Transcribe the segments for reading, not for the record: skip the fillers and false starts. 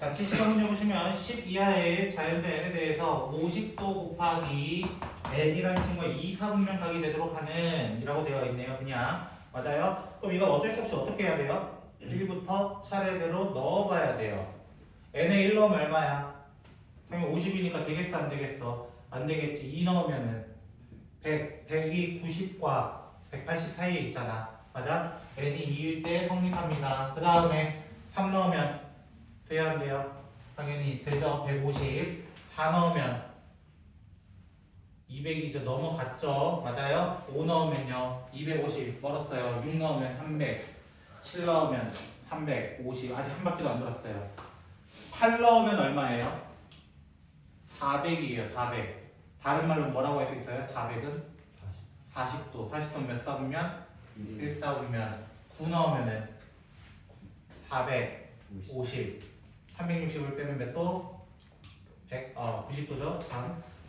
자, 70번 문제 보시면 10 이하의 자연수 n에 대해서 50도 곱하기 n이라는 친구가 2, 4분면 각이 되도록 하는 이라고 되어 있네요. 그냥 맞아요? 그럼 이건 어쩔 수 없이 어떻게 해야 돼요? 1부터 차례대로 넣어봐야 돼요. n에 1 넣으면 얼마야? 당연히 50이니까 되겠어 안 되겠어? 안 되겠지. 2 넣으면은 100, 100이 90과 180 사이에 있잖아. 맞아? n이 2일 때 성립합니다. 그 다음에 3 넣으면 돼야 안 돼요? 당연히 되죠. 150. 4 넣으면 200이죠. 넘어갔죠. 맞아요? 5 넣으면요. 250 멀었어요. 6 넣으면 300. 7 넣으면 350. 아직 한 바퀴도 안 돌았어요. 8 넣으면 얼마예요? 400이에요. 400. 다른 말로 뭐라고 할 수 있어요? 400은? 40도. 40도 몇 사분면? 1사분면. 9 넣으면은 450. 360을 빼면 몇 도? 90도죠?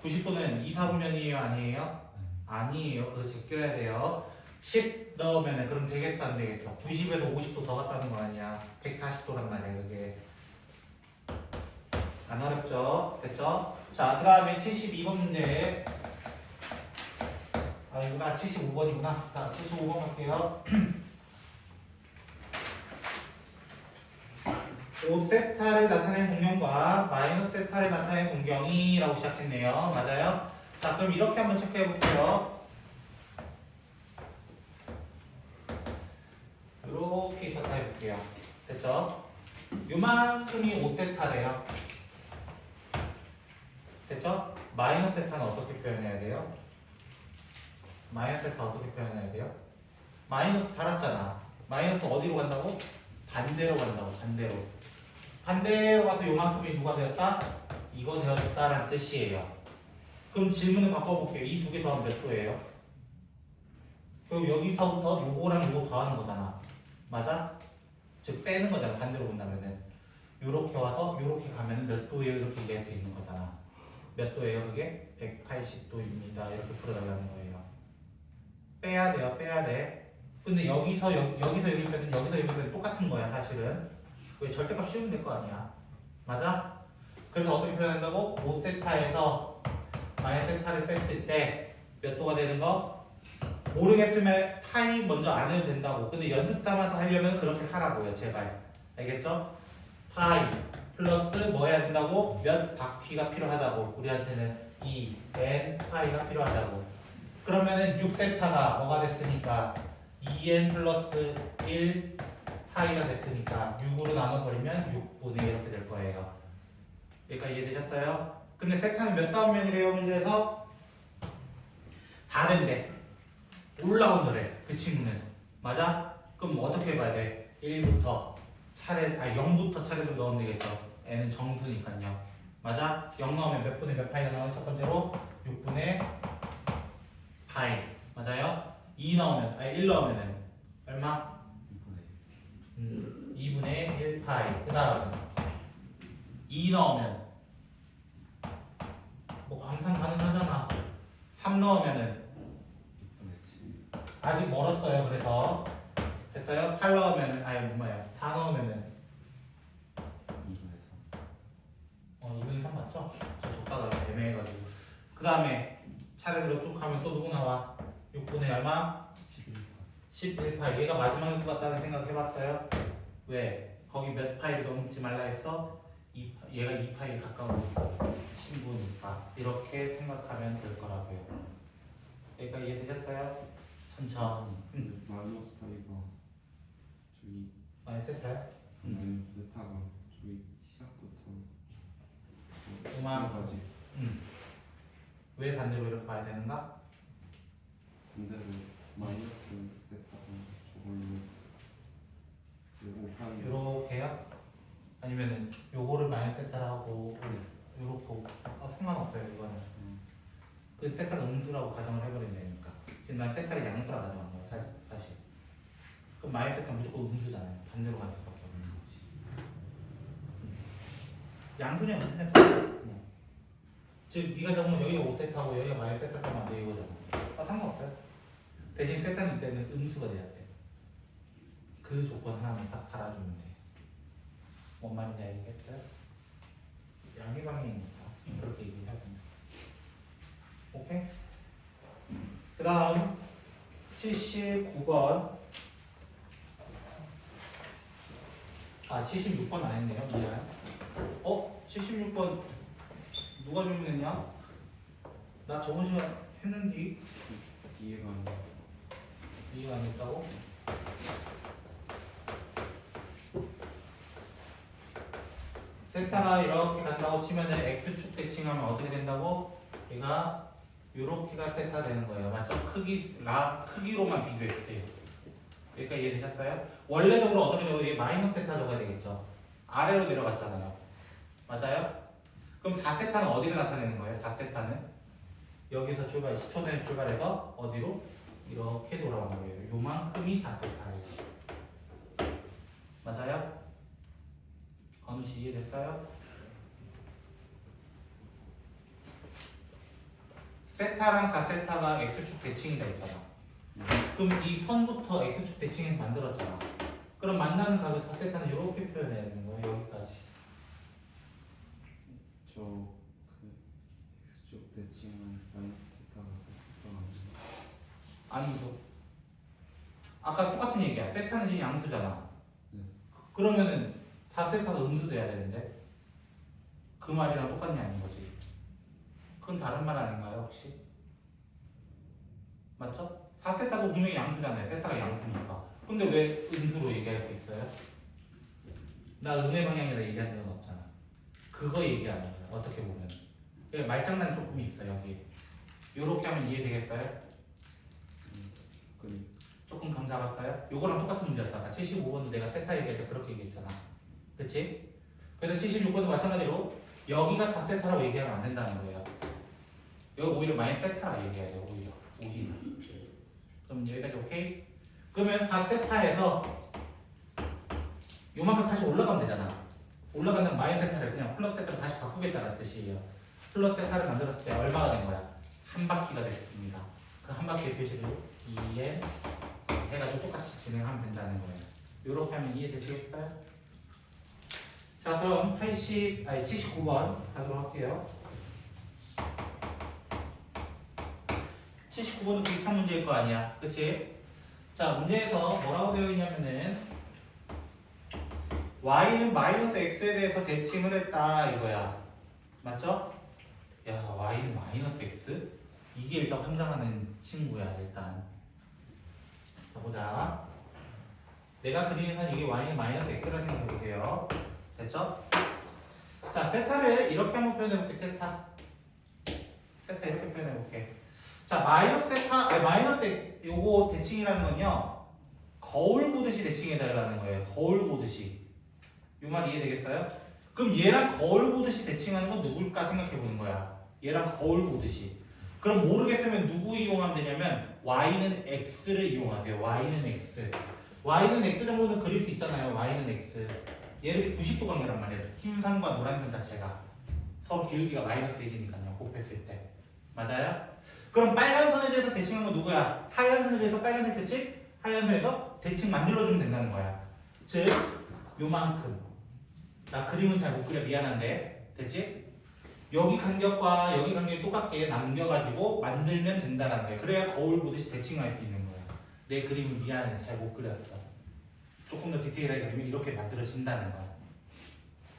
90도는 2, 4분면이에요? 아니에요? 아니에요. 그거 제껴야 돼요. 10 넣으면은 그럼 되겠어? 안 되겠어? 90에서 50도 더 갔다는 거 아니야? 140도란 말이야 그게. 안 어렵죠? 됐죠? 자, 그 다음에 72번 문제. 이구나. 75번이구나. 자, 75번 갈게요. 5세타를 나타낸 공경과 마이너스 세타를 나타낸 공경이라고 시작했네요. 맞아요? 자, 그럼 이렇게 한번 체크해 볼게요. 이렇게 있었다 해볼게요. 됐죠? 요만큼이 5세타래요. 됐죠? 마이너스 세타는 어떻게 표현해야 돼요? 마이너스 세타 어떻게 표현해야 돼요? 마이너스 달았잖아. 마이너스 어디로 간다고? 반대로 간다고. 반대로. 반대로 가서 요만큼이 누가 되었다? 이거 되었다라는 뜻이에요. 그럼 질문을 바꿔볼게요. 이 두 개 더하면 몇 도예요? 그리고 여기서부터 요거랑 요거 더하는 거잖아. 맞아? 즉 빼는 거잖아. 반대로 본다면은 요렇게 와서 요렇게 가면 몇 도예요? 이렇게 얘기할 수 있는 거잖아. 몇 도예요? 그게? 180도입니다. 이렇게 풀어달라는 거예요. 빼야 돼요. 빼야 돼. 근데 여기서 여기 빼든 여기서 여기 빼든 똑같은 거야. 사실은. 왜 절대값 씌우면 될 거 아니야. 맞아? 그래서 어떻게 표현한다고? 5세타에서 마이너스 세타를 뺐을 때 몇 도가 되는 거? 모르겠으면 파이 먼저 안 해도 된다고. 근데 연습 삼아서 하려면 그렇게 하라고요. 제발. 알겠죠? 파이 플러스 뭐 해야 된다고? 몇 바퀴가 필요하다고. 우리한테는 이 n 파이가 필요하다고. 그러면은 6세타가 뭐가 됐으니까 2n 플러스 1 파이가 됐으니까 6으로 나눠버리면 6분의 이렇게 될 거예요. 여기까지 이해되셨어요? 근데 세타는 몇 사분면이래요? 문제에서? 다른데 올라온더래. 그 친구는. 맞아? 그럼 어떻게 해봐야 돼? 1부터 0부터 차례로 넣으면 되겠죠. n은 정수니까요. 맞아? 0 넣으면 몇 분의 몇 파이가 나오는 첫 번째로 6분의 파이. 맞아요? 1 넣으면은 얼마? 2분의 1 파이. 그 다음은 2 넣으면 뭐 항상 가능하잖아. 3 넣으면은 아직 멀었어요. 그래서 됐어요? 8 넣으면은 4 넣으면은 2분의 3 맞죠? 저 적다가 애매해가지고. 그 다음에 차례대로 쭉 가면 또 누구 나와? 6분의 얼마? 11파이. 얘가 마지막일 것 같다는 생각 해봤어요? 왜? 거기 몇 파이를 넘지 말라 했어? 얘가 2파이에 가까운 친구니까. 이렇게 생각하면 될 거라고요. 여기까지 이해되셨어요? 천천히. 마이너스 파이가 저기 많이 세타요? 마이너스 세타가 저기 시작부터 요만까지. 왜 반대로 이렇게 봐야 되는가? 반대로 마이너스 세타가 저걸로 파이 요렇게요? 아니면은 요거를 마이너스 세타라고 요렇게 상관없어요. 이거는 그 세타가 음수라고 가정을 해버리면 되니까. 지금 난 세타를 양수라 가정한 거야. 사실. 그럼 마이너스 세타는 무조건 음수잖아요. 반대로 갈 수밖에 없는 거지. 양수냐 음수냐 차이야. 즉 네가 적으면 여기가 5세타고 여기가 마이너스 세타 하면 안 돼. 이거잖아. 상관없어요. 대신 세타는 이때는 음수가 돼야 돼. 그 조건 하나만 딱 달아주면 돼. 뭔 말인지 알겠어요? 양의 방향이니까 그렇게 얘기해야 됩니다. 오케이? 그 다음 79번 76번 안 했네요. 미안. 76번 누가 질문했냐? 나 저번 시간 했는데 이해가 안 돼. 이해가 안 됐다고? 세타가 이렇게 간다고 치면은 x축 대칭하면 어떻게 된다고? 얘가 요렇게가 세타 되는 거예요. 맞죠? 크기로만 비교했을 때. 그러니까 이해되셨어요? 원래적으로 어떻게 되고 이게 마이너스 세타 적어야 되겠죠? 아래로 내려갔잖아요. 맞아요? 그럼 4세타는 어디로 나타내는 거예요? 4세타는 여기서 시초점에 출발해서 어디로? 이렇게 돌아오는 거예요. 요만큼이 4세타예요. 맞아요? 건우씨 이해됐어요? 세타랑 4세타가 x축 대칭이다 했잖아. 그럼 이 선부터 x축 대칭해서 만들었잖아. 그럼 만나는 각을 4세타는 이렇게 표현해야 되는 거예요. 여기까지. 저그 x축 대칭은 마이너스 세타가 4세타가 아니에요. 아니죠. 아까 똑같은 얘기야. 세타는 지금 양수잖아. 네. 그러면은 4세타가 음수돼야 되는데 그 말이랑 똑같냐 아닌 거지. 그건 다른 말 아닌가요 혹시? 맞죠? 4세타도 분명히 양수잖아요. 세타가 양수니까. 근데 왜 음수로 얘기할 수 있어요? 나 음의 방향이라 얘기한 적은 없잖아. 그거 얘기하는 거야. 어떻게 보면. 그러니까 말장난 조금 있어 여기. 요렇게 하면 이해되겠어요? 그 조금 감 잡았어요? 요거랑 똑같은 문제였어. 아까 75번도 내가 세타 얘기할 때 그렇게 얘기했잖아. 그치? 그래서 76번도 마찬가지로 여기가 4세타라고 얘기하면 안 된다는 거예요. 여기 오히려 마이너스 세타라고 얘기해야 돼요. 오히려. 그럼 여기까지 오케이? 그러면 4세타에서 요만큼 다시 올라가면 되잖아. 올라가는 마이너스 세타를 그냥 플러스 세타로 다시 바꾸겠다는 뜻이에요. 플러스 세타를 만들었을 때 얼마가 된 거야? 한 바퀴가 됐습니다. 그 한 바퀴의 표시를 2에 해가지고 똑같이 진행하면 된다는 거예요. 요렇게 하면 이해되시겠어요? 자 그럼 79번 가도록 할게요. 79번은 비슷한 문제일 거 아니야. 그치? 자 문제에서 뭐라고 되어 있냐면은 y는 마이너스 x에 대해서 대칭을 했다 이거야. 맞죠? 야 y는 마이너스 x? 이게 일단 환장하는 친구야 일단. 자 보자. 내가 그리는 선 이게 y는 마이너스 x라는 생각해 보세요. 됐죠? 자 세타를 이렇게 한번 표현해볼게. 세타 이렇게 표현해볼게. 자 마이너스 세타 마이너스 요거 대칭이라는 건요 거울 보듯이 대칭해달라는 거예요. 거울 보듯이. 요 말 이해되겠어요? 그럼 얘랑 거울 보듯이 대칭하는 건 누굴까 생각해보는 거야. 얘랑 거울 보듯이. 그럼 모르겠으면 누구 이용하면 되냐면 y는 x를 이용하세요. y는 x. y는 x 정도는 그릴 수 있잖아요. y는 x. 얘를 90도 관계란 말이에요. 흰 선과 노란 선 자체가 서로 기울기가 마이너스 1이니까요. 곱했을 때. 맞아요? 그럼 빨간 선에 대해서 대칭한 건 누구야? 하얀 선에 대해서 빨간색 대칭? 하얀 선에서 대칭 만들어주면 된다는 거야. 즉 요만큼. 나 그림은 잘 못 그려 미안한데 됐지? 여기 간격과 여기 간격이 똑같게 남겨가지고 만들면 된다는 거야. 그래야 거울 보듯이 대칭할 수 있는 거야. 내 그림은 미안해 잘 못 그렸어. 조금 더 디테일하게 그리면 이렇게 만들어진다는 거야.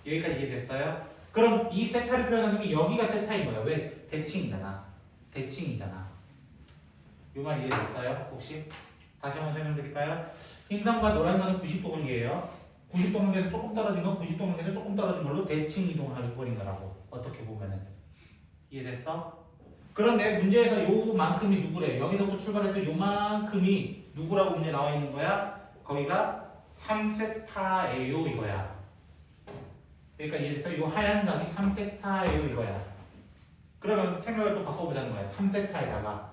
여기까지 이해됐어요? 그럼 이 세타를 표현하는 게 여기가 세타인 거야. 왜? 대칭이잖아. 대칭이잖아. 이 말 이해됐어요? 혹시? 다시 한번 설명드릴까요? 흰선과 노란선은 90도 관계예요. 90도 관계에서 조금 떨어진 건 90도 관계에서 조금 떨어진 걸로 대칭 이동을 해버린 거라고. 어떻게 보면은. 이해됐어? 그런데 문제에서 요만큼이 누구래? 여기서부터 출발해서 요만큼이 누구라고 문제 나와 있는 거야? 거기가 3세타예요 이거야. 그러니까 이해됐어요? 요 하얀 각이 3세타예요 이거야. 그러면 생각을 좀 바꿔보자는 거야. 3세타에다가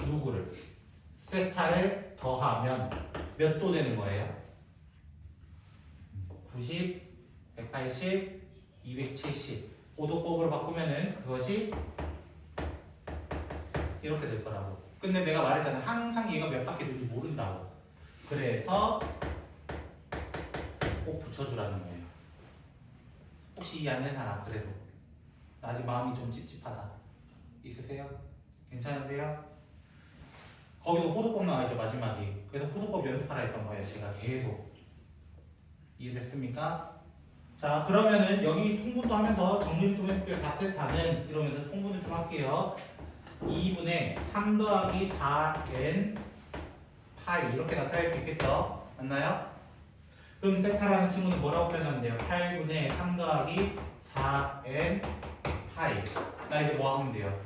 누구를? 세타를 더하면 몇 도 되는 거예요? 90, 180, 270 고도법으로 바꾸면은 그것이 이렇게 될 거라고. 근데 내가 말했잖아. 항상 얘가 몇 바퀴 돌지 모른다고. 그래서 꼭 붙여주라는 거예요. 꼭 혹시 이해 안 되는 사람 그래도 나 아직 마음이 좀 찝찝하다 있으세요? 괜찮으세요? 거기도 호도법 나와있죠 마지막에. 그래서 호도법 연습하라 했던 거예요 제가 계속. 이해됐습니까? 자 그러면은 여기 통분도 하면서 정리를 좀 해볼게요. 4세타는 이러면서 통분을 좀 할게요. 2분의 3 더하기 4n 파이 이렇게 나타낼 수 있겠죠? 맞나요? 그럼 세타라는 친구는 뭐라고 표현하면 돼요? 8분의 3 더하기 4n 파이. 나 이제 뭐 하면 돼요?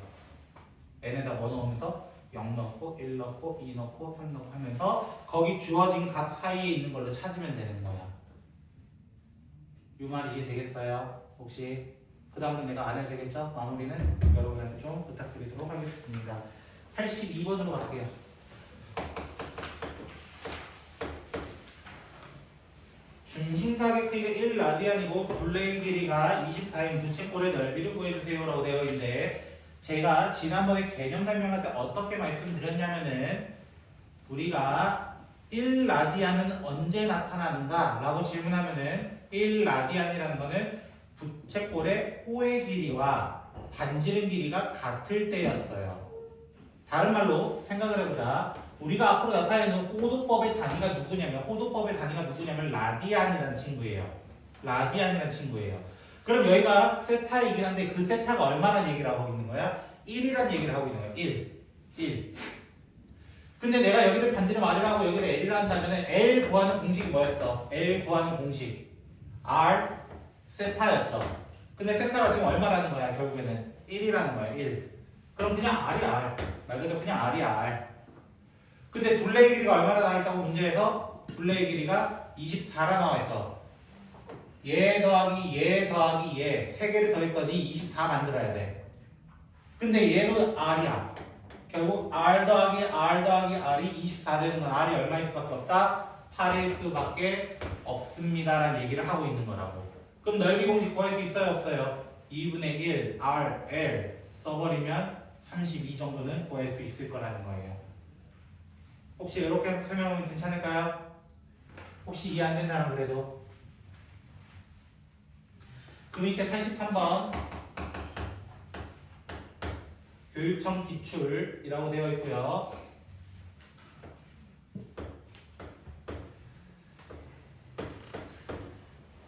n에다 뭐 넣으면서 0 넣고 1 넣고 2 넣고 3 넣고 하면서 거기 주어진 값 사이에 있는 걸로 찾으면 되는 거야. 이 말 이해되겠어요? 혹시 그 다음은 내가 안 해도 되겠죠? 마무리는 여러분한테 좀 부탁드리도록 하겠습니다. 82번으로 갈게요. 중심각의 크기가 1라디안이고 둘레의 길이가 24인 부채꼴의 넓이를 구해주세요 라고 되어 있는데 제가 지난번에 개념 설명할 때 어떻게 말씀드렸냐면은 우리가 1라디안은 언제 나타나는가 라고 질문하면은 1라디안이라는 거는 부채꼴의 호의 길이와 반지름 길이가 같을 때였어요. 다른 말로 생각을 해보자. 우리가 앞으로 나타내는 호도법의 단위가 누구냐면 라디안이라는 친구예요. 라디안이라는 친구예요. 그럼 여기가 세타이긴 한데 그 세타가 얼마나 얘기를 하고 있는 거야? 1이라는 얘기를 하고 있는 거야. 1. 근데 내가 여기를 반지름 R이라고 여기를 L이라 한다면 L 구하는 공식이 뭐였어? L 구하는 공식 R 세타였죠. 근데 세타가 지금 얼마라는 거야? 결국에는 1이라는 거야. 1. 그럼 그냥 R이 R. 말 그대로 그냥 R이야 R. 근데 둘레의 길이가 얼마나 나와있다고 문제에서? 둘레의 길이가 24라 나와있어. 얘 더하기 얘 세 개를 더했더니 24 만들어야 돼. 근데 얘도 R이야. 결국 R 더하기 R이 24 되는 건 R이 얼마일 수밖에 없다? 8일 수밖에 없습니다라는 얘기를 하고 있는 거라고. 그럼 넓이 공식 구할 수 있어요? 없어요? 2분의 1 RL 써버리면 32 정도는 구할 수 있을 거라는 거예요. 혹시 이렇게 설명하면 괜찮을까요? 혹시 이해 안 되는 사람 그래도? 그 밑에 83번 교육청 기출이라고 되어 있고요.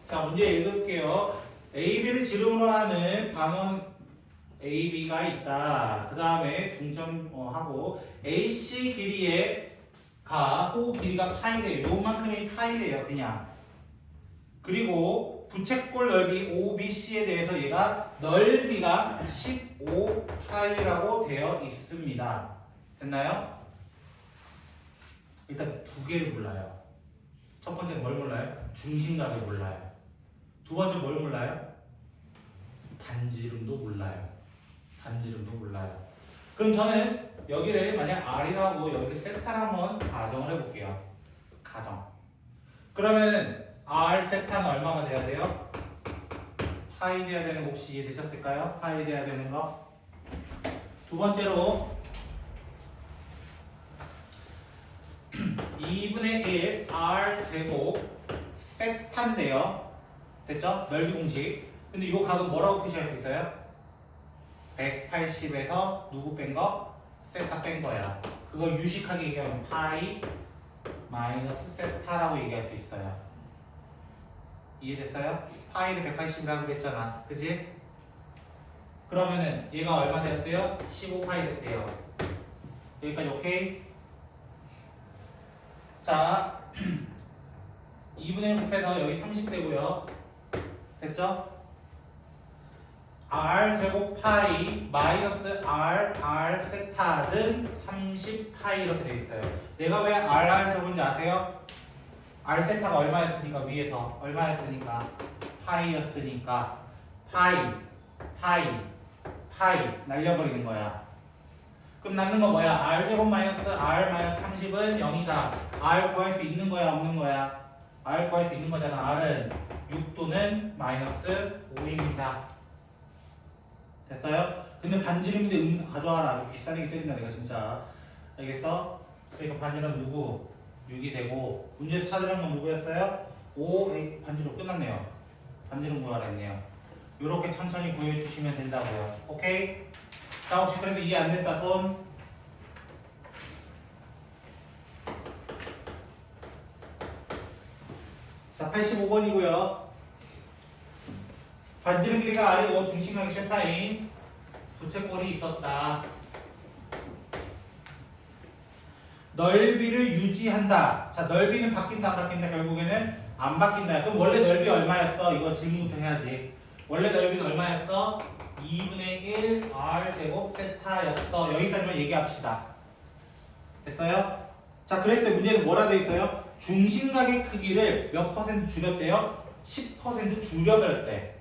자 문제 읽을게요. AB를 지름으로 하는 반원 AB가 있다. 그 다음에 중점하고 AC 길이의 호 길이가 파이래요. 요만큼이 파이래요. 그냥. 그리고 부채꼴 넓이 OBC에 대해서 얘가 넓이가 15파이라고 되어 있습니다. 됐나요? 일단 두 개를 몰라요. 첫 번째는 뭘 몰라요? 중심각을 몰라요. 두 번째 뭘 몰라요? 반지름도 몰라요. 그럼 저는 여기를 만약 R이라고 여기를 세타를 한번 가정을 해볼게요. 그러면은 R 세타는 얼마가 돼야 돼요? 파이 돼야 되는 거 혹시 이해되셨을까요? 파이 돼야 되는 거. 두 번째로 2분의 1 R 제곱 세타인데요. 됐죠? 넓이 공식. 근데 이 각은 뭐라고 표시할 수 있어요? 180에서 누구 뺀 거? 세타 뺀 거야. 그걸 유식하게 얘기하면 파이 마이너스 세타라고 얘기할 수 있어요. 이해됐어요? 파이를 180이라고 그랬잖아. 그치? 그러면은 얘가 얼마 되었대요? 15파이 됐대요. 여기까지 오케이? 자 2분의 1 곱해서 여기 30 되고요. 됐죠? R 제곱 파이 마이너스 R 세타는 30파이 이렇게 돼 있어요. 내가 왜 R 적은지 아세요? R 세타가 얼마였으니까 위에서 얼마였으니까 파이였으니까 파이 날려버리는 거야. 그럼 남는 건 뭐야? R 제곱 마이너스 R 마이너스 30은 0이다. R 구할 수 있는 거야 없는 거야? R 구할 수 있는 거잖아. R은 6 또는 마이너스 5입니다. 됐어요? 근데 반지름인데 음수 가져와라. 비싸게 때린다 내가 진짜. 알겠어? 그러니까 반지름 누구? 6이 되고 문제에서 찾으라는 건 누구였어요? 5 반지름 끝났네요. 반지름 구하라 했네요. 이렇게 천천히 구해주시면 된다고요. 오케이? 자, 혹시 그래도 이해 안 됐다 손? 자, 85번이고요. 반지름 길이가 R이고 중심각이 세타인 부채꼴이 있었다. 넓이를 유지한다. 자, 넓이는 바뀐다 안 바뀐다? 결국에는 안 바뀐다. 그럼 원래 넓이 얼마였어? 이거 질문부터 해야지. 원래 넓이는 얼마였어? 2분의 1 R 제곱 세타였어. 여기까지만 얘기합시다. 됐어요? 자, 그랬을 때 문제에서 뭐라 돼 있어요? 중심각의 크기를 몇 퍼센트 줄였대요? 10% 줄여버렸대.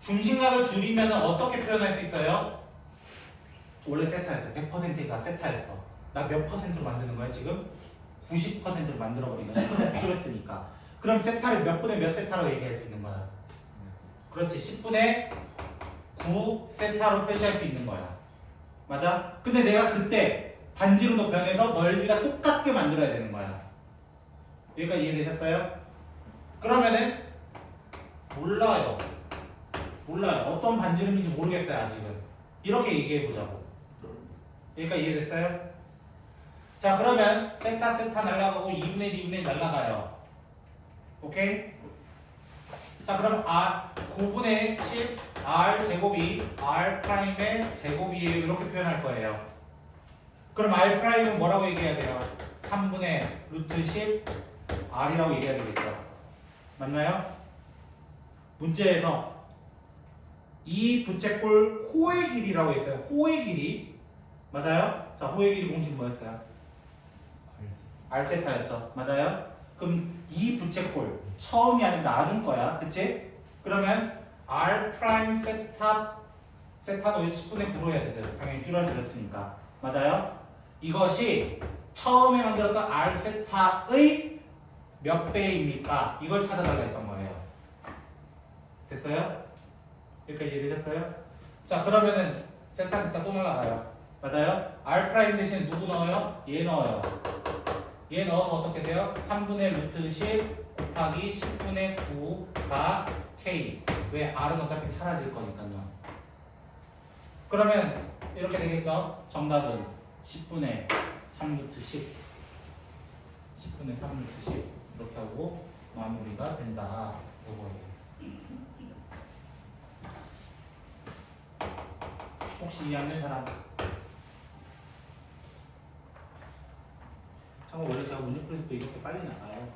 중심각을 줄이면 어떻게 표현할 수 있어요? 원래 세타였어. 100%가 세타였어. 나 몇 퍼센트로 만드는 거야 지금? 90%로 만들어버린 거야. 10% 줄였으니까. 그럼 세타를 몇 분의 몇 세타라고 얘기할 수 있는 거야? 그렇지. 10분의 9 세타로 표시할 수 있는 거야. 맞아? 근데 내가 그때 반지름도 변해서 넓이가 똑같게 만들어야 되는 거야. 여기까지 이해되셨어요? 그러면은 몰라요. 어떤 반지름인지 모르겠어요 아직은. 이렇게 얘기해 보자고. 여기까지 이해됐어요? 자, 그러면 세타 날라가고 2분의 1 날라가요. 오케이? 자, 그럼 R 9분의 10 R 제곱이 R 프라임의 제곱이에요. 이렇게 표현할 거예요. 그럼 R 프라임은 뭐라고 얘기해야 돼요? 3분의 루트 10 R이라고 얘기해야 되겠죠. 맞나요? 문제에서 이 부채꼴 호의 길이라고 했어요. 호의 길이. 맞아요? 자, 호의 길이 공식 뭐였어요? R세타였죠. 맞아요? 그럼 이 부채꼴 처음이 아니라 나중 거야. 그치? 그러면 R 프라임 세타도 10분의 9로 해야 되죠. 당연히 줄여드렸으니까. 맞아요? 이것이 처음에 만들었던 R 세타의 몇 배입니까? 이걸 찾아달라 했던 거예요. 됐어요? 여기까지 이해되셨어요? 자, 그러면은 세타 또 날아가요. 맞아요? R 프라임 대신에 누구 넣어요? 얘 넣어요. 얘 넣어서 어떻게 돼요? 3분의 루트 10 곱하기 10분의 9가 K. 왜? R은 어차피 사라질 거니까요. 그러면 이렇게 되겠죠? 정답은 10분의 3루트 10 10분의 3루트 10 이렇게 하고 마무리가 된다. 요거예요. 혹시 이해 안 된 사람? 참고 원래 제가 문제 풀 때 이렇게 빨리 나가요.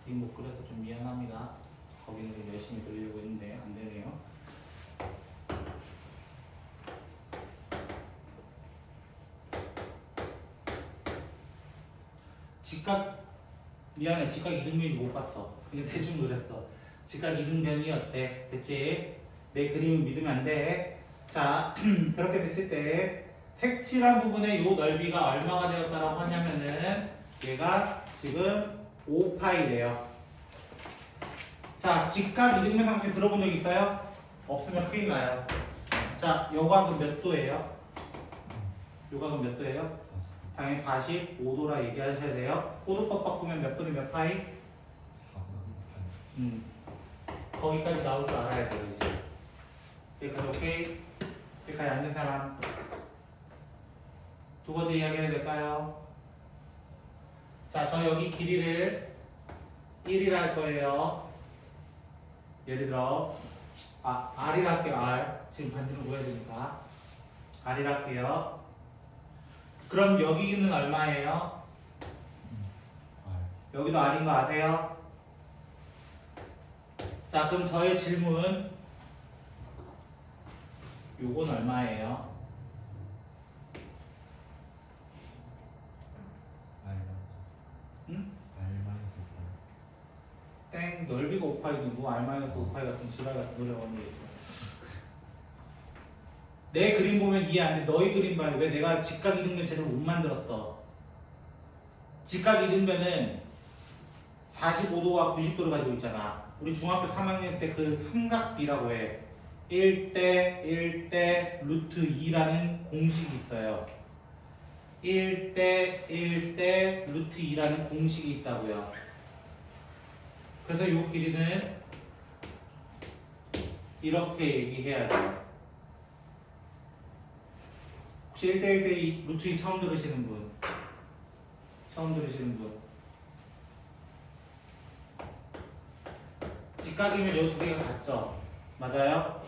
그림 못 그려서 좀 미안합니다. 거기는 좀 열심히 그리려고 했는데 안 되네요. 직각 미안해. 직각 이등변이 못 봤어. 그냥 대충 그렸어. 직각 이등변이 어때? 됐지? 내 그림을 믿으면 안 돼. 자, 그렇게 됐을 때 색칠한 부분의 요 넓이가 얼마가 되었다라고 하냐면은 얘가 지금 5파이래요. 자, 직각 이등변 삼각형 들어본 적 있어요? 없으면 큰일 나요. 자, 요 각은 몇 도예요? 요 각은 몇 도예요? 당연히 45도라 얘기하셔야 돼요. 호도법 바꾸면 몇 분의 몇 파이? 4분의 8. 거기까지 나올 줄 알아야 돼요, 이제. 여기까지 오케이? 여기까지 앉는 사람. 두 번째 이야기 해도 될까요? 자, 저 여기 길이를 1이라 할 거예요. 예를 들어, R이라 할게요, R. 지금 반지름 보여야 되니까. R이라 할게요. 그럼 여기는 얼마예요? 여기도 R인 거 아세요? 자, 그럼 저의 질문 요건 얼마예요? 응? 땡, 넓이가 5파이도 뭐 R-5파이 같은 지랄 같은 노래 언니 내 그림 보면 이해 안 돼. 너희 그림 봐요. 왜 내가 직각 이등변 제대로 못 만들었어? 직각 이등변은 45도와 90도를 가지고 있잖아. 우리 중학교 3학년 때 그 삼각비라고 해. 1대 1대 루트 2라는 공식이 있어요. 1대 1대 루트 2라는 공식이 있다고요. 그래서 이 길이는 이렇게 얘기해야 돼요. 혹시 1대 1대 2 루트 2 처음 들으시는 분? 처음 들으시는 분? 직각이면 이 두 개가 같죠? 맞아요?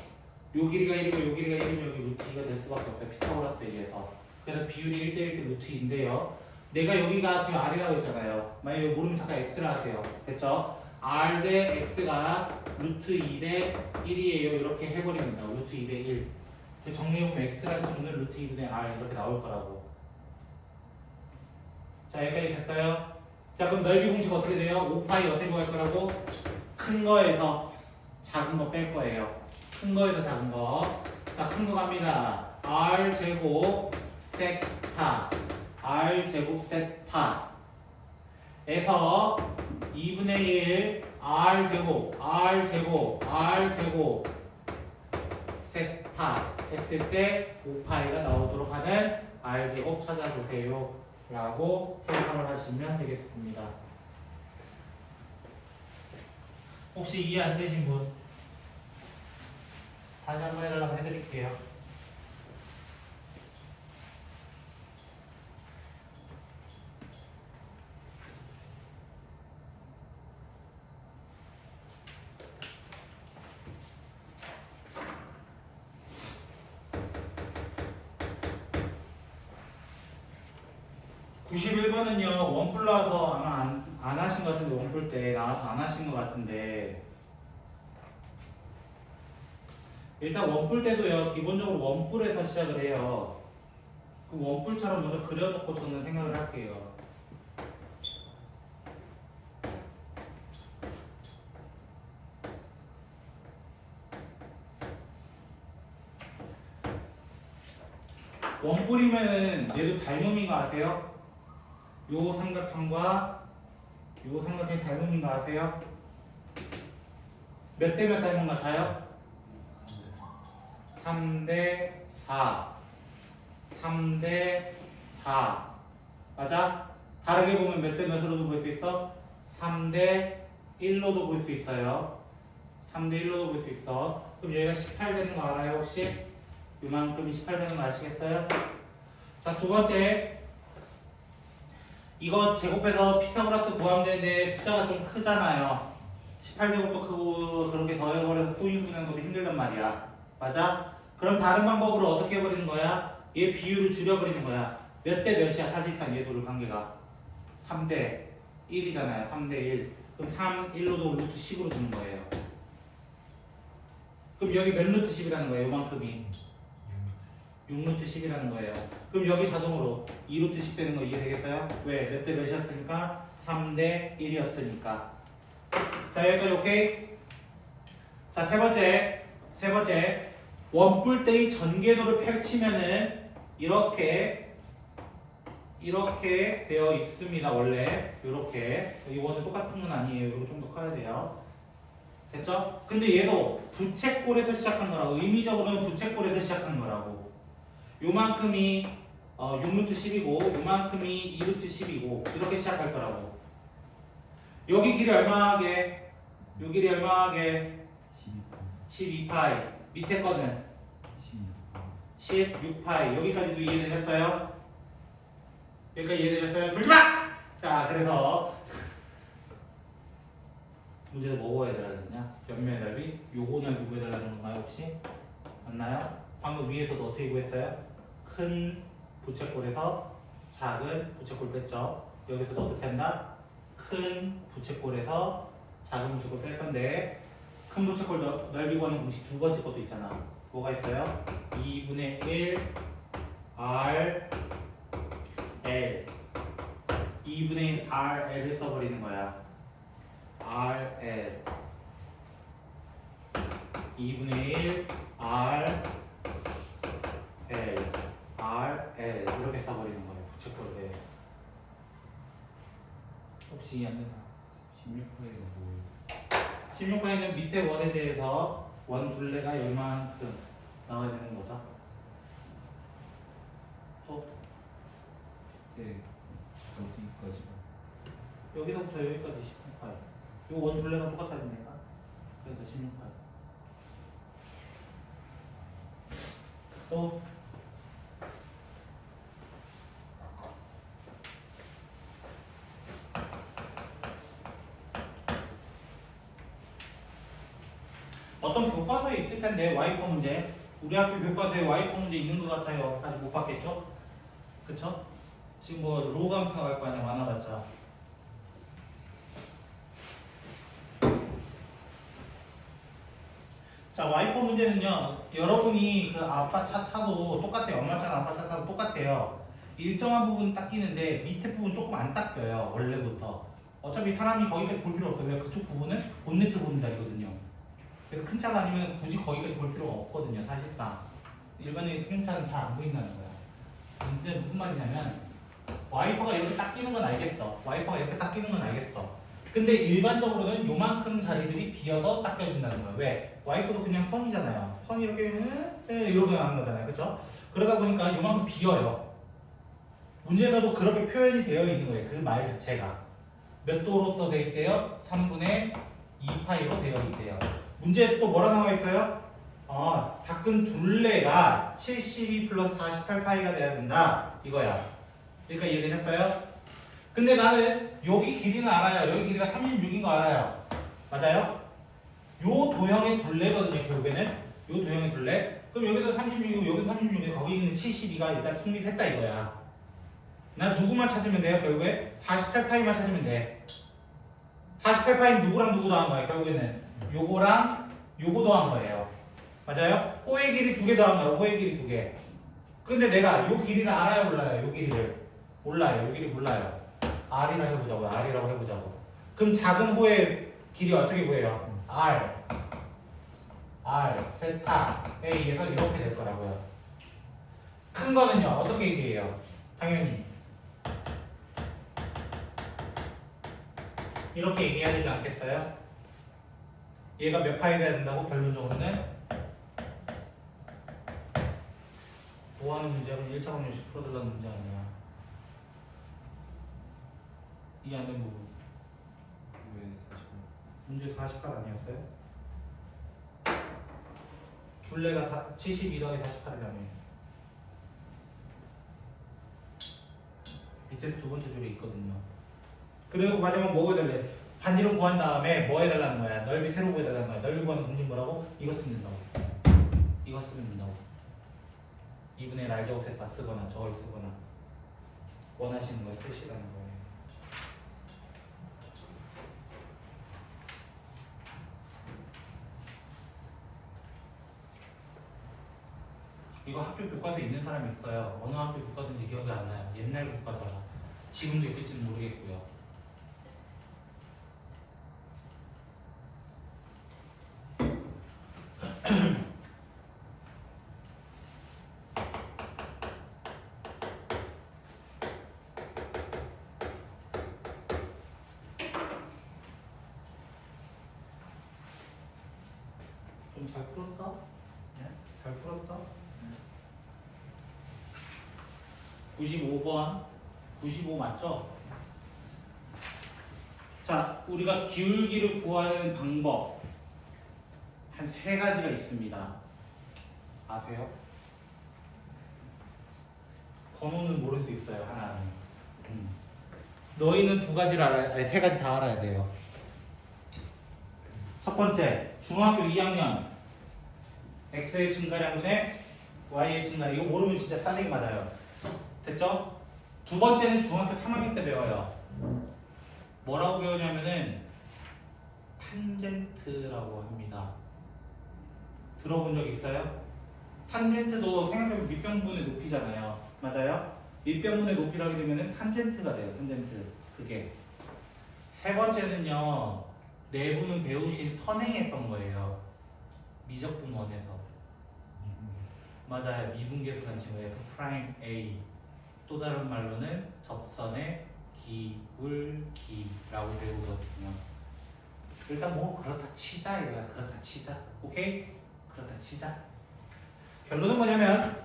요 길이가 1이고 요 길이가 1이면 여기 루트 2가 될 수밖에 없어요. 피타고라스에 의해서. 그래서 비율이 1대 1대 루트 2인데요. 내가 여기가 지금 R이라고 했잖아요. 만약에 모르면 잠깐 X라 하세요. 됐죠? R 대 X가 루트 2 대 1이에요. 이렇게 해버립니다. 루트 2 대 1. 정리해보면 X라는 친구는 루트 2분의 R 이렇게 나올 거라고. 자, 여기까지 됐어요? 자, 그럼 넓이 공식 어떻게 돼요? 5파이 어떻게 구할 거라고? 큰 거에서 작은 거 뺄 거예요. 큰 거에서 작은 거. 자, 큰 거 갑니다. R 제곱 세타. R 제곱 세타. 에서 2분의 1 R 제곱, R 제곱, R 제곱 세타 했을 때 5파이가 나오도록 하는 R 제곱 찾아주세요. 라고 해석을 하시면 되겠습니다. 혹시 이해 안 되신 분? 다시 한번 해달라고 해드릴게요. (91번은요) 원풀 나와서 아마 안 하신 것 같은데, 원풀 때 나와서 안 하신 것 같은데, 일단 원풀 때도요 기본적으로 원풀에서 시작을 해요. 그 원풀처럼 먼저 그려놓고 저는 생각을 할게요. 원뿔이면은 얘도 닮음인 거 아세요? 요 삼각형과 요 삼각형이 닮음인 거 아세요? 몇 대 몇 닮은 것 같아요? 3대 4. 3대 4. 맞아? 다르게 보면 몇 대 몇으로도 볼 수 있어? 3대 1로도 볼 수 있어요. 3대 1로도 볼 수 있어. 그럼 여기가 18 되는 거 알아요 혹시? 요만큼이 18 되는 거 아시겠어요? 자, 두 번째. 이거 제곱해서 피타고라스 구하면 되는데 숫자가 좀 크잖아요. 18제곱도 크고 그렇게 더해버려서 소인분하는 것도 힘들단 말이야. 맞아? 그럼 다른 방법으로 어떻게 해버리는 거야? 얘 비율을 줄여버리는 거야. 몇 대 몇이야 사실상 얘 둘의 관계가? 3대 1이잖아요. 3대 1. 그럼 3, 1로도 루트 10으로 주는 거예요. 그럼 여기 몇 루트 10이라는 거예요? 요만큼이 6루트 10이라는 거예요. 그럼 여기 자동으로 2루트 10 되는 거 이해되겠어요? 왜? 몇 대 몇이었으니까? 3대 1이었으니까. 자, 여기까지 오케이? 자, 세 번째. 원뿔대의 전개도를 펼치면은 이렇게 되어 있습니다. 원래 이렇게. 이거는 똑같은 건 아니에요. 이거 좀 더 커야 돼요. 됐죠? 근데 얘도 부채꼴에서 시작한 거라. 의미적으로는 부채꼴에서 시작한 거라고. 요만큼이 6루트 10이고 요만큼이 2루트 10이고 이렇게 시작할 거라고. 여기 길이 얼마하게? 요 길이 얼마하게? 12파이. 밑에 거는 16파이. 여기까지도 이해되셨어요? 여기까지 이해되셨어요? 졸지마! 자, 그래서 문제에서 뭐 구해달라냐? 옆면 넓이? 요거는 구해달라는 건가요 혹시? 맞나요? 방금 위에서도 어떻게 구했어요? 큰 부채꼴에서 작은 부채꼴 뺐죠. 여기서도 어떻게 한다? 큰 부채꼴에서 작은 부채꼴 뺄 건데, 큰 부채꼴 넓이 구하는 공식 두 번째 것도 있잖아. 뭐가 있어요? 2분의 1 R L. 2분의 1 RL을 써버리는 거야. RL. 2분의 1 R L. RL 이렇게 써버리는 거예요. 부채꼴에. 혹시 이해 안 되나? 16파이가 뭐예요? 16파이는 밑에 원에 대해서 원 둘레가 요만큼 나와야 되는 거죠. 또 네. 어디까지? 여기서부터 여기까지 16파이. 요 원 둘레가 똑같아야 되니까. 그래서 16파이. 또 어떤 교과서에 있을 텐데 와이퍼 문제. 우리 학교 교과서에 와이퍼 문제 있는 것 같아요. 아직 못 봤겠죠? 그쵸? 지금 뭐 로우 감수 나갈 거 아니야, 많아봤자. 자, 와이퍼 문제는요, 여러분이 그 아빠 차 타도 똑같아요. 엄마 차나 아빠 차 타도 똑같아요. 일정한 부분 닦이는데 밑에 부분 조금 안 닦여요, 원래부터. 어차피 사람이 거기까지 볼 필요 없어요. 왜? 그쪽 부분은 본네트 보는 자리거든요. 그래서 큰 차가 아니면 굳이 거기까지 볼 필요가 없거든요, 사실상. 일반적인 승용차는 잘 안 보인다는 거야. 근데 무슨 말이냐면, 와이퍼가 이렇게 닦이는 건 알겠어. 와이퍼가 이렇게 닦이는 건 알겠어. 근데 일반적으로는 요만큼 자리들이 비어서 닦여진다는 거야. 왜? 와이퍼도 그냥 선이잖아요. 선이 이렇게 이렇게 나는 거잖아요. 그쵸? 그러다 보니까 요만큼 비어요. 문제에서도 그렇게 표현이 되어 있는 거예요. 그 말 자체가. 몇 도로서 되어 있대요? 3분의 2파이로 되어 있대요. 문제에서 또 뭐라 나와 있어요? 닦은 둘레가 72 플러스 48파이가 돼야 된다. 이거야. 그러니까 이해되셨어요? 근데 나는 여기 길이는 알아요. 여기 길이가 36인 거 알아요. 맞아요? 요 도형의 둘레거든요, 결국에는. 요 도형의 둘레. 그럼 여기도 36이고 여기도 36이고 거기 있는 72가 일단 성립했다 이거야. 나 누구만 찾으면 돼요, 결국에? 48파이만 찾으면 돼. 48파이는 누구랑 누구 더한 거예요, 결국에는? 요거랑 요거 더한 거예요. 맞아요? 호의 길이 2개 더한 거예요, 호의 길이 2개. 근데 내가 요 길이를 알아요, 몰라요? 요 길이를. 몰라요, 요 길이 몰라요. R이라 해보자고요, R이라고 해보자고. 그럼 작은 호의 길이 어떻게 보여요? R, 세타에 의해서 이렇게 될 거라고요. 큰 거는요, 어떻게 얘기해요? 당연히 이렇게 얘기해야 되지 않겠어요? 얘가 몇 파이 돼야 된다고? 결론적으로는 뭐하는 문제야? 1차 확률 10% 들어가는 문제 아니야. 이해 안 되는 부분. 왜 45? 문제 48 아니었어요? 둘레가 72 더하기 48이라며. 밑에 두 번째 줄에 있거든요. 그래놓고 마지막 뭐 구해달래? 반지름 구한 다음에 뭐 해달라는 거야? 넓이 세로 구해달라는 거야. 넓이 구하는 공식 뭐라고? 이거 쓰면 된다고. 이거 쓰면 된다고. 2분의 1 알제곱 세타 쓰거나 저걸 쓰거나 원하시는 걸 쓰시라는 거예요. 이거 학교 교과서에 있는 사람이 있어요. 어느 학교 교과서인지 기억이 안 나요. 옛날 교과서라. 지금도 있을지는 모르겠고요. 좀 잘 풀었다? 네? 잘 풀었다? 95번 95 맞죠? 자, 우리가 기울기를 구하는 방법 한 3가지가 있습니다. 아세요? 번호는 모를 수 있어요, 하나는. 너희는 2가지를 알아야, 아니 3가지 다 알아야 돼요. 첫 번째, 중학교 2학년 x의 증가량분의 y의 증가량. 이거 모르면 진짜 싸대기 맞아요. 됐죠? 두 번째는 중학교 3학년 때 배워요. 뭐라고 배우냐면은 탄젠트라고 합니다. 들어본 적 있어요? 탄젠트도 생각해보면 밑변분의 높이잖아요. 맞아요? 밑변분의 높이를 하게 되면은 탄젠트가 돼요. 탄젠트. 그게. 세 번째는요. 내부는 배우신 선행했던 거예요. 미적분 원에서. 맞아요. 미분계수단 친구 F 프라임 A. 또 다른 말로는 접선의 기울기라고 배우거든요. 일단 뭐 그렇다 치자 이거야. 그렇다 치자. 오케이? 그렇다 치자. 결론은 뭐냐면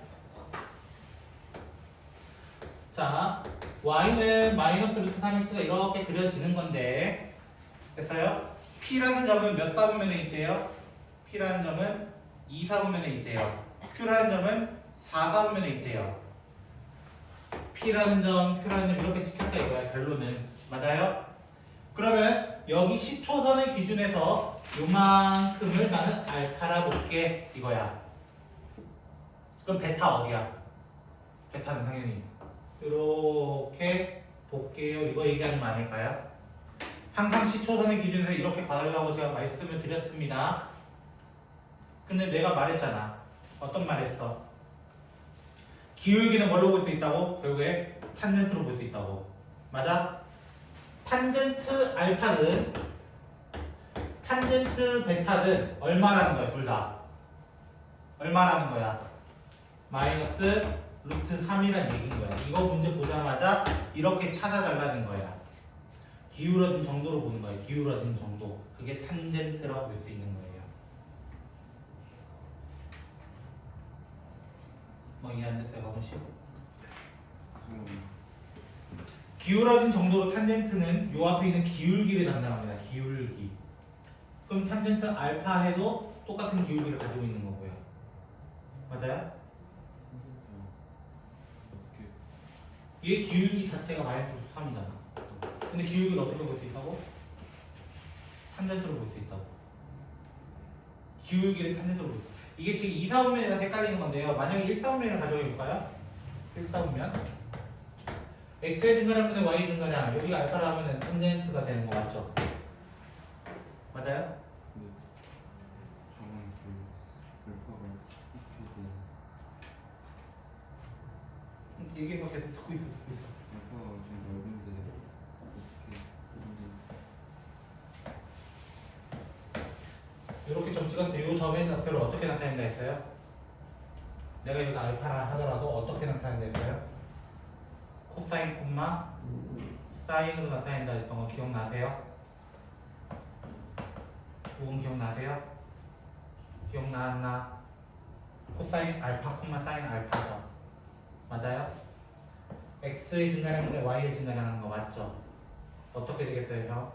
자 y는 마이너스 루트 3x가 이렇게 그려지는 건데 됐어요? p라는 점은 몇 사분면에 있대요? p라는 점은 2사분면에 있대요. q라는 점은 4사분면에 있대요. p라는 점, q라는 점 이렇게 찍혔다 이거야. 결론은 맞아요? 그러면 여기 10초선의 기준에서 요만큼을 나는 알파라 볼게 이거야. 그럼 베타 어디야? 베타는 당연히 이렇게 볼게요. 이거 얘기하는 거 아닐까요? 항상 10초선의 기준에서 이렇게 봐달라고 제가 말씀을 드렸습니다. 근데 내가 말했잖아. 어떤 말 했어? 기울기는 뭘로 볼 수 있다고? 결국에 탄젠트로 볼 수 있다고. 맞아? 탄젠트 알파는 탄젠트 베타는 얼마라는 거야? 둘 다 얼마라는 거야? 마이너스 루트 3이란 얘기인 거야. 이거 문제 보자마자 이렇게 찾아달라는 거야. 기울어진 정도로 보는 거야. 기울어진 정도. 그게 탄젠트라고 볼 수 있는 거예요. 뭐 이해 안 됐어요, 박원 씨? 기울어진 정도로 탄젠트는 요 앞에 있는 기울기를 담당합니다. 기울기. 그럼 탄젠트 알파 해도 똑같은 기울기를 가지고 있는 거고요. 맞아요? 얘 기울기 자체가 마이너스 3이잖아. 근데 기울기를 어떻게 볼 수 있다고? 탄젠트로 볼 수 있다고. 기울기를 탄젠트로 볼 수 있다고. 이게 지금 2, 4분면이라서 헷갈리는 건데요. 만약에 1, 4분면을 가져가 볼까요? 1, 4분면 x의 증가량분의 y의 증가량 여기가 알파라 하면은 탄젠트가 되는 거 맞죠? 맞아요? 저는 알파가 이렇게 얘기해봐. 계속 듣고 있어. 알파가 좀 넓은데 어떻게 이렇게 점 찍었을 때 이 점의 좌표를 어떻게 나타낸다 했어요? 내가 여기 알파라 하더라도 어떻게 나타낸다 했어요? 코사인 콤마 사인으로 나타낸다 했던 거 기억나세요? 그건 기억나세요? 기억나왔나? 코사인 알파 콤마 사인 알파죠. 맞아요? x의 증가량분의 y의 증가량하는 거 맞죠? 어떻게 되겠어요, 형?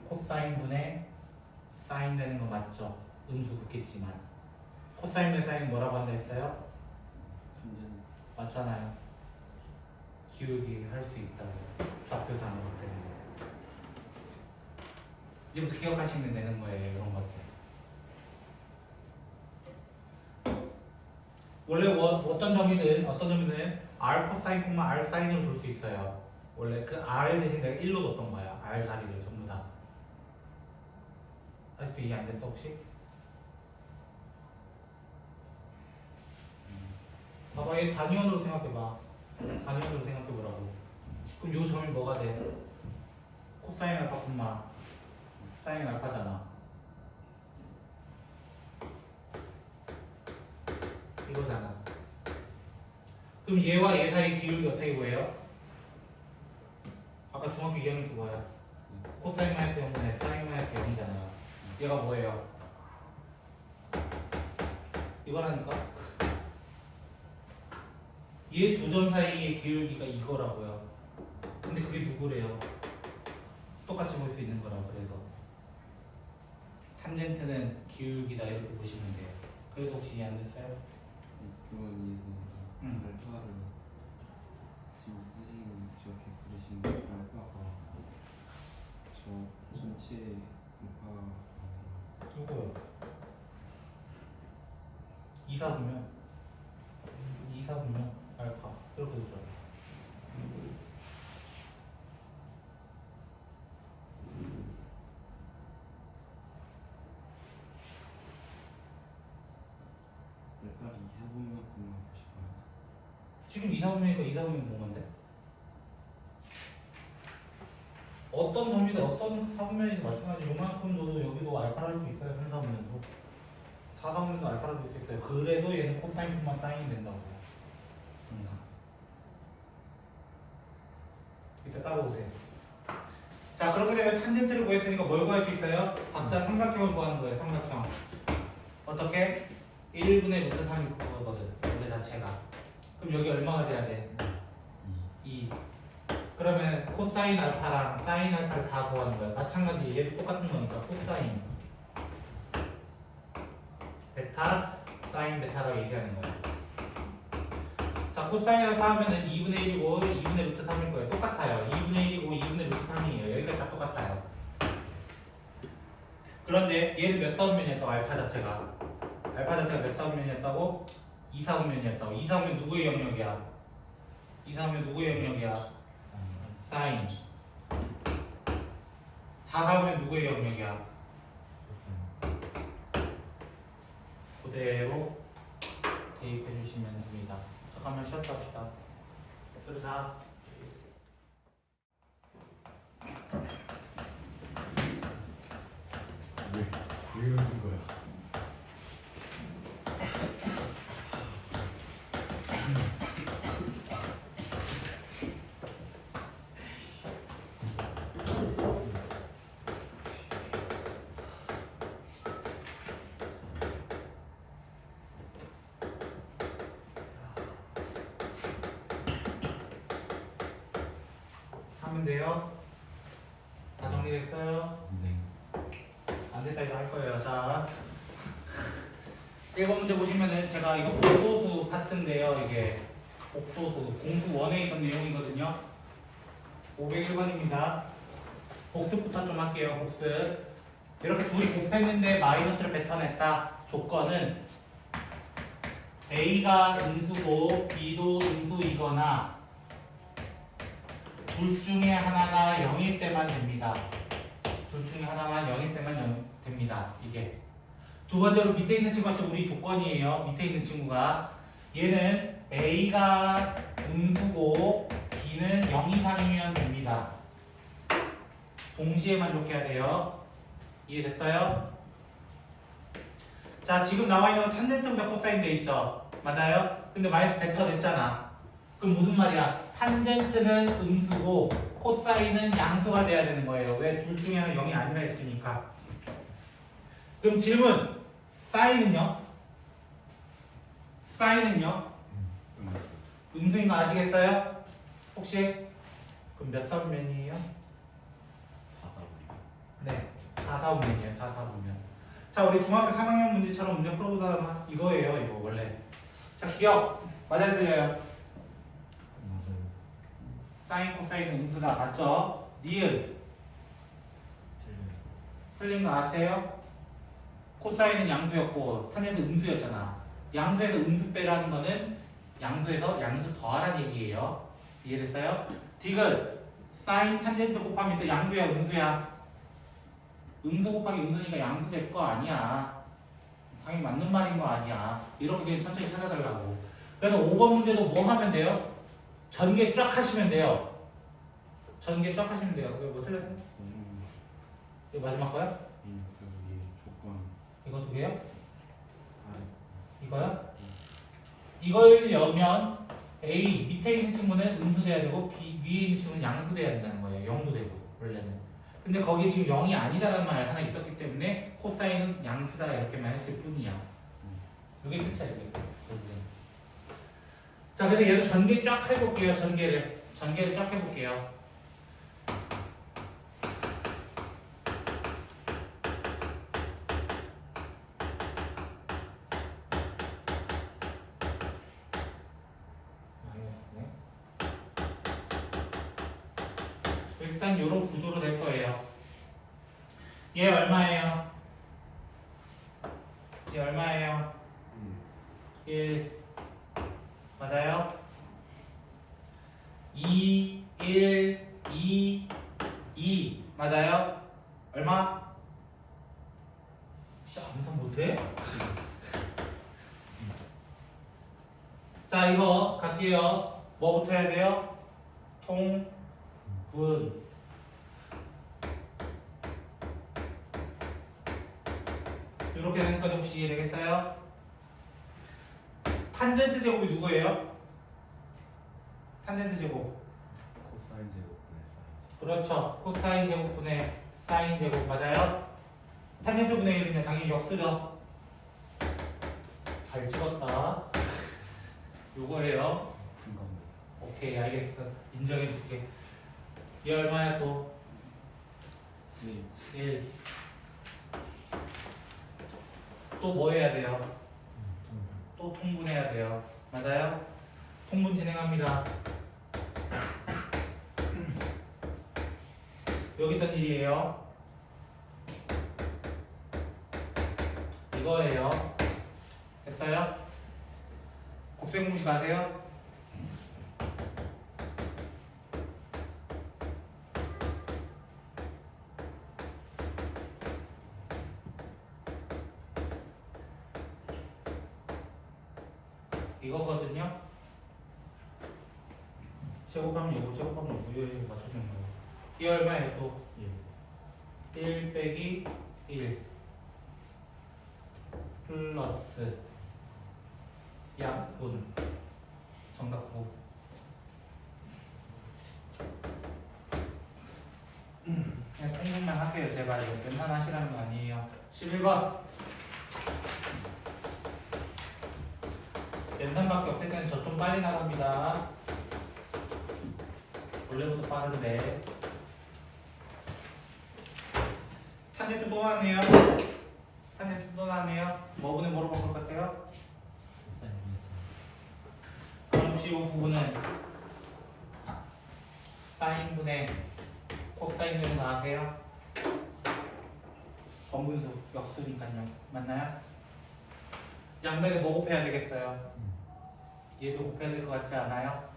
코사인 분의 사인 되는 거 맞죠? 음수 붙겠지만 코사인 분의 사인 뭐라고 한다 했어요? 완전 맞잖아요. 기울기 할 수 있다고 좌표상으로 때문에 이제부터 기억하시면 되는 거예요. 이런 것들 원래 어떤 점이든 r 코사인 콤마 r 사인으로 둘 수 있어요. 원래 그 r 대신 내가 1로 뒀던 거야. r 자리를 전부 다. 아직도 이해 안 됐어 혹시? 봐봐, 얘 단위원으로 생각해봐. 단위원으로 생각해보라고. 그럼 요 점이 뭐가 돼? 코사인 알파 콤마 사인 알파잖아. 이거잖아. 그럼 얘와 얘 사이 기울기 어떻게 구해요? 아까 중학교 2학년 그거야. 코사인 마이너스 0분의 사인 마이너스 0이잖아요. 얘가 뭐예요? 이거라니까? 얘 두 점 사이의 기울기가 이거라고요. 근데 그게 누구래요? 똑같이 볼 수 있는 거라고. 그래서 탄젠트는 기울기다 이렇게 보시면 돼요. 그래도 혹시 이해 안 됐어요? 그건 이해는 알파를 지금 선생님이 저렇게 그리신 알파가 저 전체 알파 누구요? 2사분면 알파 이렇게 되죠. 알파를 2사분만큼만 보시고요. 지금 2사분면이니까 2사분면 본 건데 어떤 점이든 어떤 사분면이든 마찬가지. 요만큼 둬도 여기도 알파를 할 수 있어요. 3사분면도 4사분면도 알파를 줄 수 있어요. 그래도 얘는 코사인 콤마 사인이 된다고요. 이따 따라오세요. 자, 그렇게 되면 탄젠트를 구했으니까 뭘 구할 수 있어요? 각자 삼각형을 구하는 거예요. 삼각형. 어떻게? 1분의 루트 3이 그거거든. 원래 자체가. 그럼 여기 얼마가 돼야 돼? 2. 그러면 코사인 알파랑 사인 알파를 다 구하는 거야. 마찬가지 얘도 똑같은 거니까 코사인 베타 사인 베타라고 얘기하는 거야. 자, 코사인 알파 하면은 2분의 1이고 2분의 루트 3일 거예요. 똑같아요. 2분의 1이고 2분의 루트 3이에요. 여기까지 다 똑같아요. 그런데 얘는 몇 사분면이었다고? 알파 자체가 몇 사분면이었다고? 2 사분면이었다고. 2 사분면 누구의 영역이야? 2 사분면 누구의 영역이야? 사인. 4 사분면 누구의 영역이야? 그대로 대입해 주시면 됩니다. 잠깐만 쉬었다 합시다. 그러자. 왜 이러는 거야? 하면 돼요. 다 정리됐어요? 네. 안 됐다 이거 할 거예요. 자, 1번 문제 보시면은 제가 이거 복소수 파트인데요. 이게 복소수 공수 1에 있던 내용이거든요. 501번입니다. 복습부터 좀 할게요. 복습. 이렇게 둘이 곱했는데 마이너스를 뱉어냈다. 조건은 A가 음수고 B도 음수이거나 둘 중에 하나가 0일 때만 됩니다. 둘 중에 하나만 0일 때만 됩니다. 이게 두 번째로 밑에 있는 친구가 지금 우리 조건이에요. 밑에 있는 친구가 얘는 A가 음수고 B는 0 이상이면 됩니다. 동시에 만족해야 돼요. 이해됐어요? 자, 지금 나와 있는 건 탄젠트보다 코사인 돼 있죠? 맞아요? 근데 마이너스 베터 됐잖아. 그럼 무슨 말이야? 탄젠트는 음수고 코사인은 양수가 돼야 되는 거예요. 왜? 둘 중에 하나 0이 아니라 했으니까. 그럼 질문. 사인은요? 사인은요? 음수인 거 아시겠어요? 혹시? 그럼 몇 사분면이에요? 4사분면. 네. 4사분면이에요. 4사분면. 자, 우리 중학교 3학년 문제처럼 문제 풀어보다가 이거예요. 이거 원래. 자, 기억. 맞아요? 틀려요? 맞아요. 사인 코사인은 음수다. 맞죠? 니은. 틀려요. 틀린 거 아세요? 코사인은 양수였고 탄젠트 음수였잖아. 양수에서 음수 빼라는 거는 양수에서 양수 더하라는 얘기예요. 이해됐어요? 디귿. 사인 탄젠트 곱하면 또 양수야 음수야? 음수 곱하기 음수니까 양수 될 거 아니야. 당연히 맞는 말인 거 아니야. 이렇게 그냥 천천히 찾아달라고. 그래서 5번 문제도 뭐 하면 돼요? 전개 쫙 하시면 돼요. 전개 쫙 하시면 돼요. 왜 뭐 틀렸어요? 이거 마지막 거야? 여기 조건 이거 두 개요? 아, 이거요? 이걸 여면 A 밑에 있는 친구는 음수돼야 되고 B 위에 있는 친구는 양수돼야 된다는 거예요. 0도 되고 원래는. 근데 거기에 지금 0이 아니다라는 말 하나 있었기 때문에 코사인은 양수다 이렇게만 했을 뿐이야. 이게 끝이야 이게. 자, 그래서 얘도 전개 쫙 해볼게요. 전개를 쫙 해볼게요. 일단 이런 구조로 될 거예요. 얘 얼마예요? 얘 얼마예요? 1 맞아요? 2 1 2 2 맞아요? 얼마? 씨, 암산 못해? 자, 이거 갈게요. 뭐부터 해야 돼요? 통분. 이렇게 되는 거지 혹시 이해되겠어요? 탄젠트 제곱이 누구예요? 탄젠트 제곱. 코사인 제곱분의 사인. 그렇죠. 코사인 제곱분의 사인 제곱 맞아요? 탄젠트 분의 1은요 당연히 역수죠. 잘 찍었다. 요거예요. 순간. 오케이 알겠어. 인정해줄게. 얘 얼마야 또? 네. 1. 또 뭐 해야 돼요? 또 통분해야 돼요. 맞아요? 통분 진행합니다. 여기 있던 일이에요. 이거예요. 됐어요? 곱셈 공식 아세요? 이거거든요. 제곱하면 요거, 제곱하면 요거, 이거 맞춰주는 거예요. 이게 얼마예요 또? 1 빼기 1 플러스 약분 정답 9. 그냥 공부만 하세요 제발. 맨날 하시라는 거 아니에요. 11번 연산밖에 없을 때는 저 좀 빨리 나갑니다. 원래부터 빠른데. 탄젠트 또 나왔네요. 탄젠트 또 나왔네요. 뭐분에 뭐로 바꿀 것 같아요? 그럼 혹시 이 부분은 사인분의 코사인으로 나가세요? 번분수 역수니까요. 맞나요? 양면에 뭐 곱해야 되겠어요? 얘도 곱해야 될 것 같지 않아요?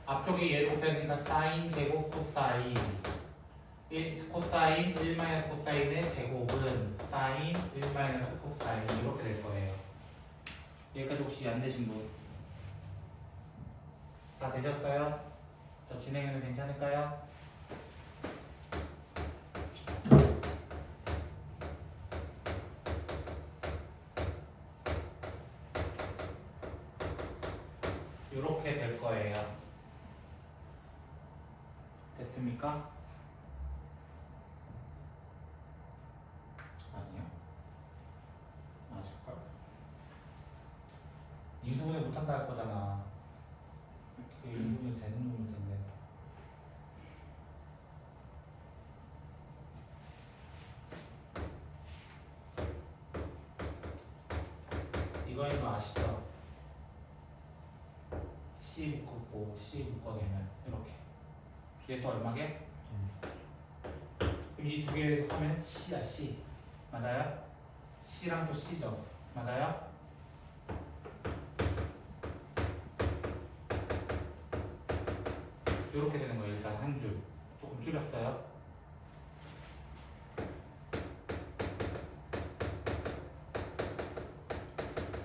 앞쪽에 얘를 곱해야 되니까 사인 제곱 코사인. 코사인 1 코사인의 제곱은 사인 1 코사인 이렇게 될 거예요. 여기까지 혹시 안 되신 분? 다 되셨어요? 저 진행해도 괜찮을까요? 이렇게 될 거예요. 됐습니까? 아니요. 맞을걸? 인수분해 못한다 할 거잖아. 그게 인수분해 되는 놈일 텐데. 이거 아시죠? C 묶고 C 묶어내면 이렇게. 뒤에 또 얼마게? 이 두 개 하면 C야 C. 맞아요? C랑 또 C죠. 맞아요? 이렇게 되는 거예요. 일단 한 줄. 조금 줄였어요.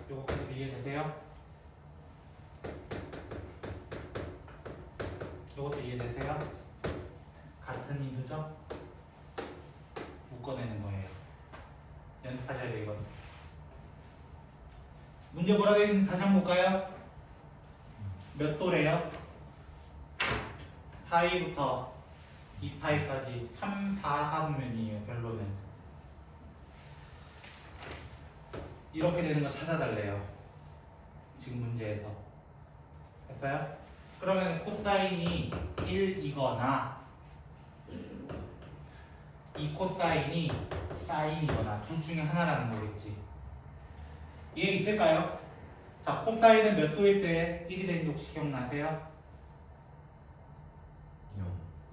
요거까지 이해되세요? 요것도 이해되세요? 같은 인수죠? 묶어내는 거예요. 연습하셔야 돼요, 이건. 문제 뭐라 되어 있는지 다시 한번 볼까요? 몇 도래요? 파이부터 2파이까지 3, 4, 4분면이에요, 결론은. 이렇게 되는 거 찾아달래요. 지금 문제에서. 됐어요? 그러면 코사인이 1이거나 이 코사인이 사인이거나 둘 중에 하나라는 거겠지. 이해 있을까요? 자, 코사인은 몇 도일 때 1이 되는지 혹시 기억나세요?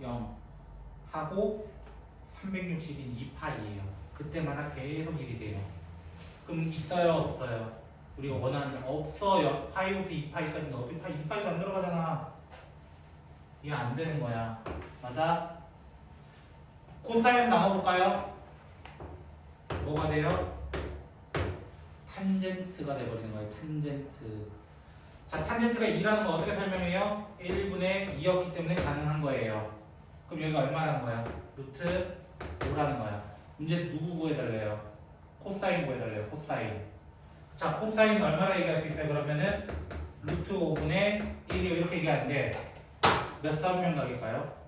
0 하고 360인 2파이예요. 그때마다 계속 1이 돼요. 그럼 있어요 없어요? 우리가 원하는 없어요. 파이부터 2파이까지는 어떻게 파이 2파이도 안 들어가잖아. 이게 안 되는 거야. 맞아? 코사인 나눠볼까요? 뭐가 돼요? 탄젠트가 돼버리는 거예요. 탄젠트. 자, 탄젠트가 2라는 거 어떻게 설명해요? 1분의 2였기 때문에 가능한 거예요. 그럼 여기가 얼마라는 거야? 루트 5라는 거야. 문제 누구 구해달래요? 코사인 구해달래요. 코사인. 자, 코사인 얼마나 얘기할 수 있어요? 그러면은 루트 5분의 1이 이렇게 얘기하는데 몇 사분면각일까요?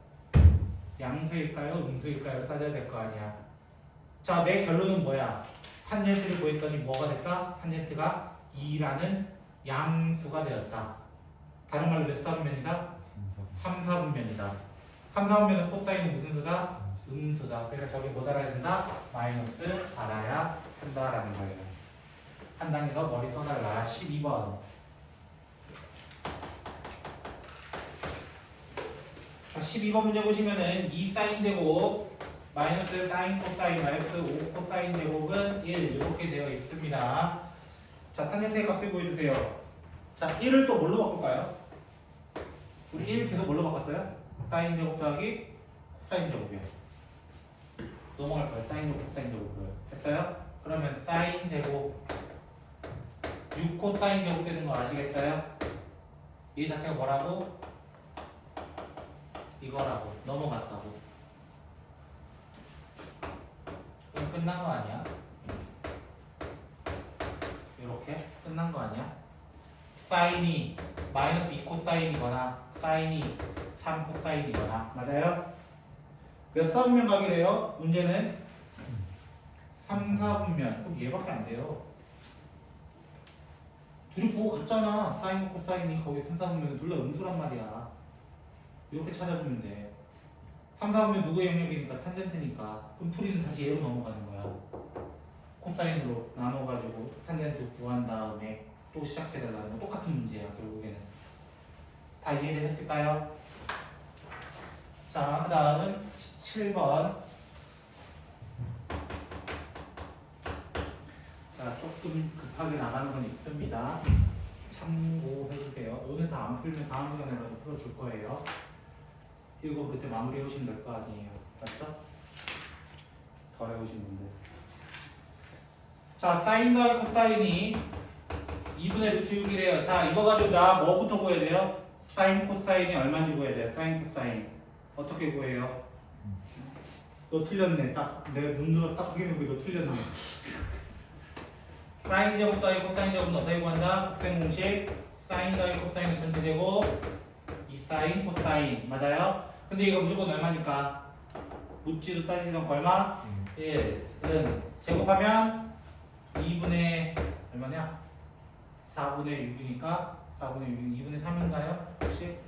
양수일까요? 음수일까요? 따져야 될 거 아니야. 자, 내 결론은 뭐야? 탄젠트를 구했더니 뭐가 됐다? 탄젠트가 2라는 양수가 되었다. 다른 말로 몇 사분면이다? 3, 4분면이다. 3, 4분면은 코사인은 무슨 수다? 음수다. 그러니까 저게 뭐 달아야 된다? 마이너스 달아야 한다라는 거예요. 한 단계 더 머리 써달라. 12번. 자, 12번 문제 보시면은 2 사인 제곱 마이너스 사인 코사인 마이너스 5 코사인 제곱은 1 이렇게 되어 있습니다. 자, 탄젠트의 값을 보여주세요. 자, 1을 또 뭘로 바꿀까요? 우리 1 계속 뭘로 바꿨어요? 사인 제곱 더하기 코사인 제곱이요. 넘어갈 거예요. 사인 제곱 코사인 제곱을 했어요? 그러면 사인 제곱 6 코사인 제곱 되는 거 아시겠어요? 이 자체가 뭐라고? 이거라고. 넘어갔다고. 그럼 끝난 거 아니야? 이렇게 끝난 거 아니야? 사인이 마이너스 2 코사인이거나 사인이 3 코사인이거나 맞아요? 몇 사분면 각이래요? 문제는 3, 4분면. 그럼 얘밖에 안 돼요. 둘이 부호 같잖아. 사인 코사인이 거기 3, 4분면 둘 다 음수란 말이야. 이렇게 찾아주면 돼. 3, 4분면 누구의 영역이니까 탄젠트니까. 그럼 풀이는 다시 얘로 넘어가는 거야. 코사인으로 나눠가지고 탄젠트 구한 다음에 또 시작해달라는 거 똑같은 문제야. 결국에는 다 이해되셨을까요? 자, 그 다음은 17번. 자, 조금 급하게 나가는 건 있습니다. 참고해주세요. 오늘 다 안 풀면 다음 시간에라도 풀어줄 거예요. 이거 그때 마무리해 오시면 될 거 아니에요. 맞죠? 덜 해오신 분들. 자, 사인 더하기 코사인이 2분의 루트 6이래요. 자, 이거 가지고 나 뭐부터 구해야 돼요? 사인 코사인이 얼마인지 구해야 돼요. 사인 코사인. 어떻게 구해요? 너 틀렸네. 딱 내가 눈으로 딱 확인해보기 너 틀렸네. 사인 제곱 더하기 코사인 제곱은 어떻게 구한다? 곱셈 공식. 사인 더하기 코사인은 전체 제곱 2 사인 코사인. 맞아요? 근데 이거 무조건 얼마니까? 묻지도 따지도 않고 얼마? 1은 제곱하면 2분의 얼마냐? 4분의 6이니까 4분의 6은 2분의 3인가요? 혹시?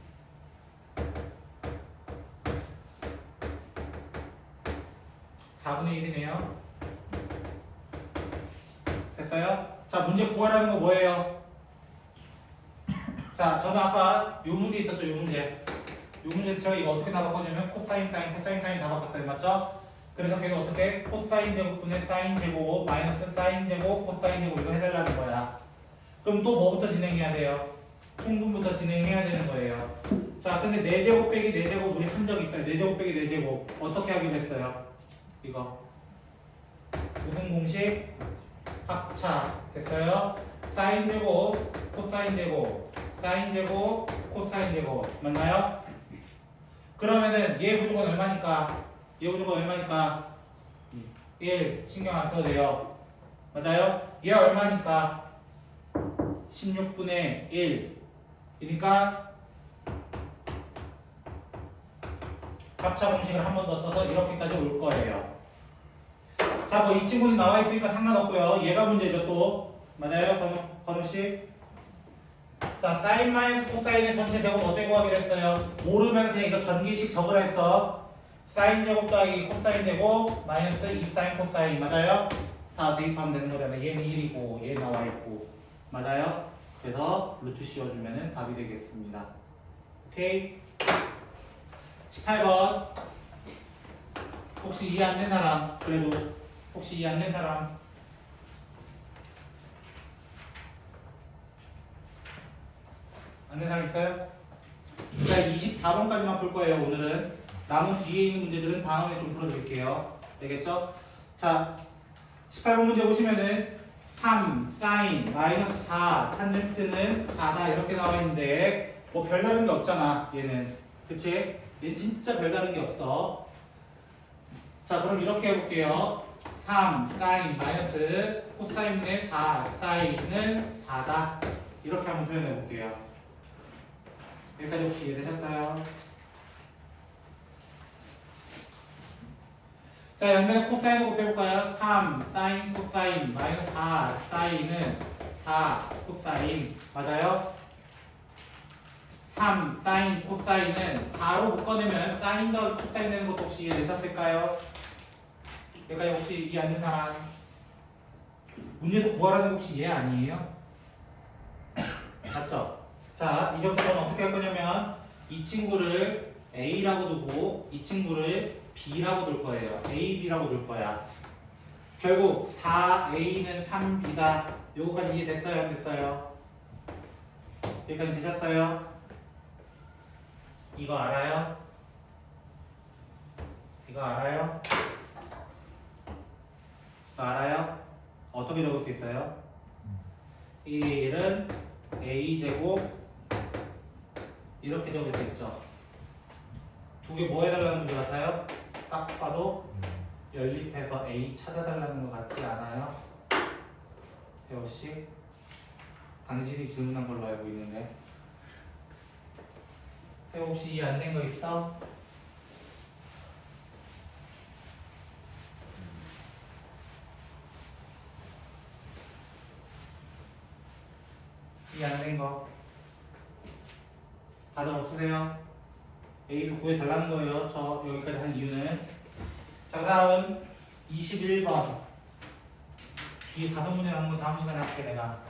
(4분의 1이네요) 됐어요? 자, 문제 구하라는 거 뭐예요? 자, 저는 아까 요 문제 있었죠, 요 문제. 요 문제 제가 이거 어떻게 다 바꿨냐면 코사인 사인 코사인 사인 다 바꿨어요. 맞죠? 그래서 걔는 어떻게? 코사인 제곱분의 사인 제곱 마이너스 사인 제곱 코사인 제곱 이거 해달라는 거야. 그럼 또 뭐부터 진행해야 돼요? 통분부터 진행해야 되는 거예요. 자, 근데 4제곱 빼기 4제곱 우리 한 적 있어요. 4제곱 빼기 4제곱 어떻게 하기로 했어요? 이거 무슨 공식? 합차. 됐어요? 사인 제곱 코사인 제곱 사인 제곱 코사인 제곱 맞나요? 그러면은 얘 무조건 얼마니까? 얘 무조건 얼마니까? 1 신경 안 써도 돼요. 맞아요? 얘 얼마니까? 16분의 1이니까 합차 공식을 한 번 더 써서 이렇게까지 올 거예요. 자, 뭐 이 친구는 나와 있으니까 상관없고요. 얘가 문제죠 또. 맞아요? 건우씨? 자, 사인 마이너스 코사인의 전체 제곱 어떻게 구하기로 했어요? 모르면 그냥 이거 전기식 적으라 했어. 사인 제곱 더하기 코사인 제곱 마이너스 2 사인 코사인. 맞아요? 다 대입하면 되는 거잖아요. 얘는 1이고 얘 나와 있고. 맞아요? 그래서 루트 씌워주면 답이 되겠습니다. 오케이? 18번. 혹시 이해 안 된 사람? 그래도 혹시 이해 안 된 사람? 안 된 사람 있어요? 자, 24번까지만 풀 거예요, 오늘은. 남은 뒤에 있는 문제들은 다음에 좀 풀어드릴게요. 알겠죠? 자, 18번 문제 보시면은 3, 사인, 마이너스 4, 탄젠트는 4다 이렇게 나와 있는데 뭐 별다른 게 없잖아, 얘는. 그치? 얘는 진짜 별다른 게 없어. 자, 그럼 이렇게 해볼게요. 3, 사인, 마이너스 코사인분의 4, 사인은 4다. 이렇게 한번 표현해 볼게요. 여기까지 혹시 이해되셨어요? 자, 양면에 코사인을 곱해볼까요? 3 사인 코사인 마이너스 4 사인은 4 코사인 맞아요? 3 사인 코사인은 4로 묶어내면 사인 더하기 코사인 되는 것도 혹시 이해되셨을까요? 여기까지 혹시 이해 안 된 사람? 문제에서 구하라는 거 혹시 이해 아니에요? 맞죠? 자, 이제부터는 어떻게 할 거냐면 이 친구를 A라고 두고 이 친구를 B라고 둘 거예요. A, B라고 둘 거야. 결국 4A는 3B다. 요거까지 이해됐어요? 안 됐어요? 여기까지 되셨어요? 이거 알아요? 이거 알아요? 이거 알아요? 어떻게 적을 수 있어요? 1은 A제곱 이렇게 적을 수 있죠. 두 개 뭐 해달라는 문제 같아요? 딱 봐도 연립해서 A 찾아달라는 것 같지 않아요? 태호씨? 당신이 질문한 걸로 알고 있는데 태호 혹시 이해 안 된 거 있어? 이해 안 된 거 다들 없으세요? A를 구해달라는 거예요. 저 여기까지 한 이유는 자, 그 다음 21번 뒤에 다섯 문제 남은 건 다음 시간에 할게 내가.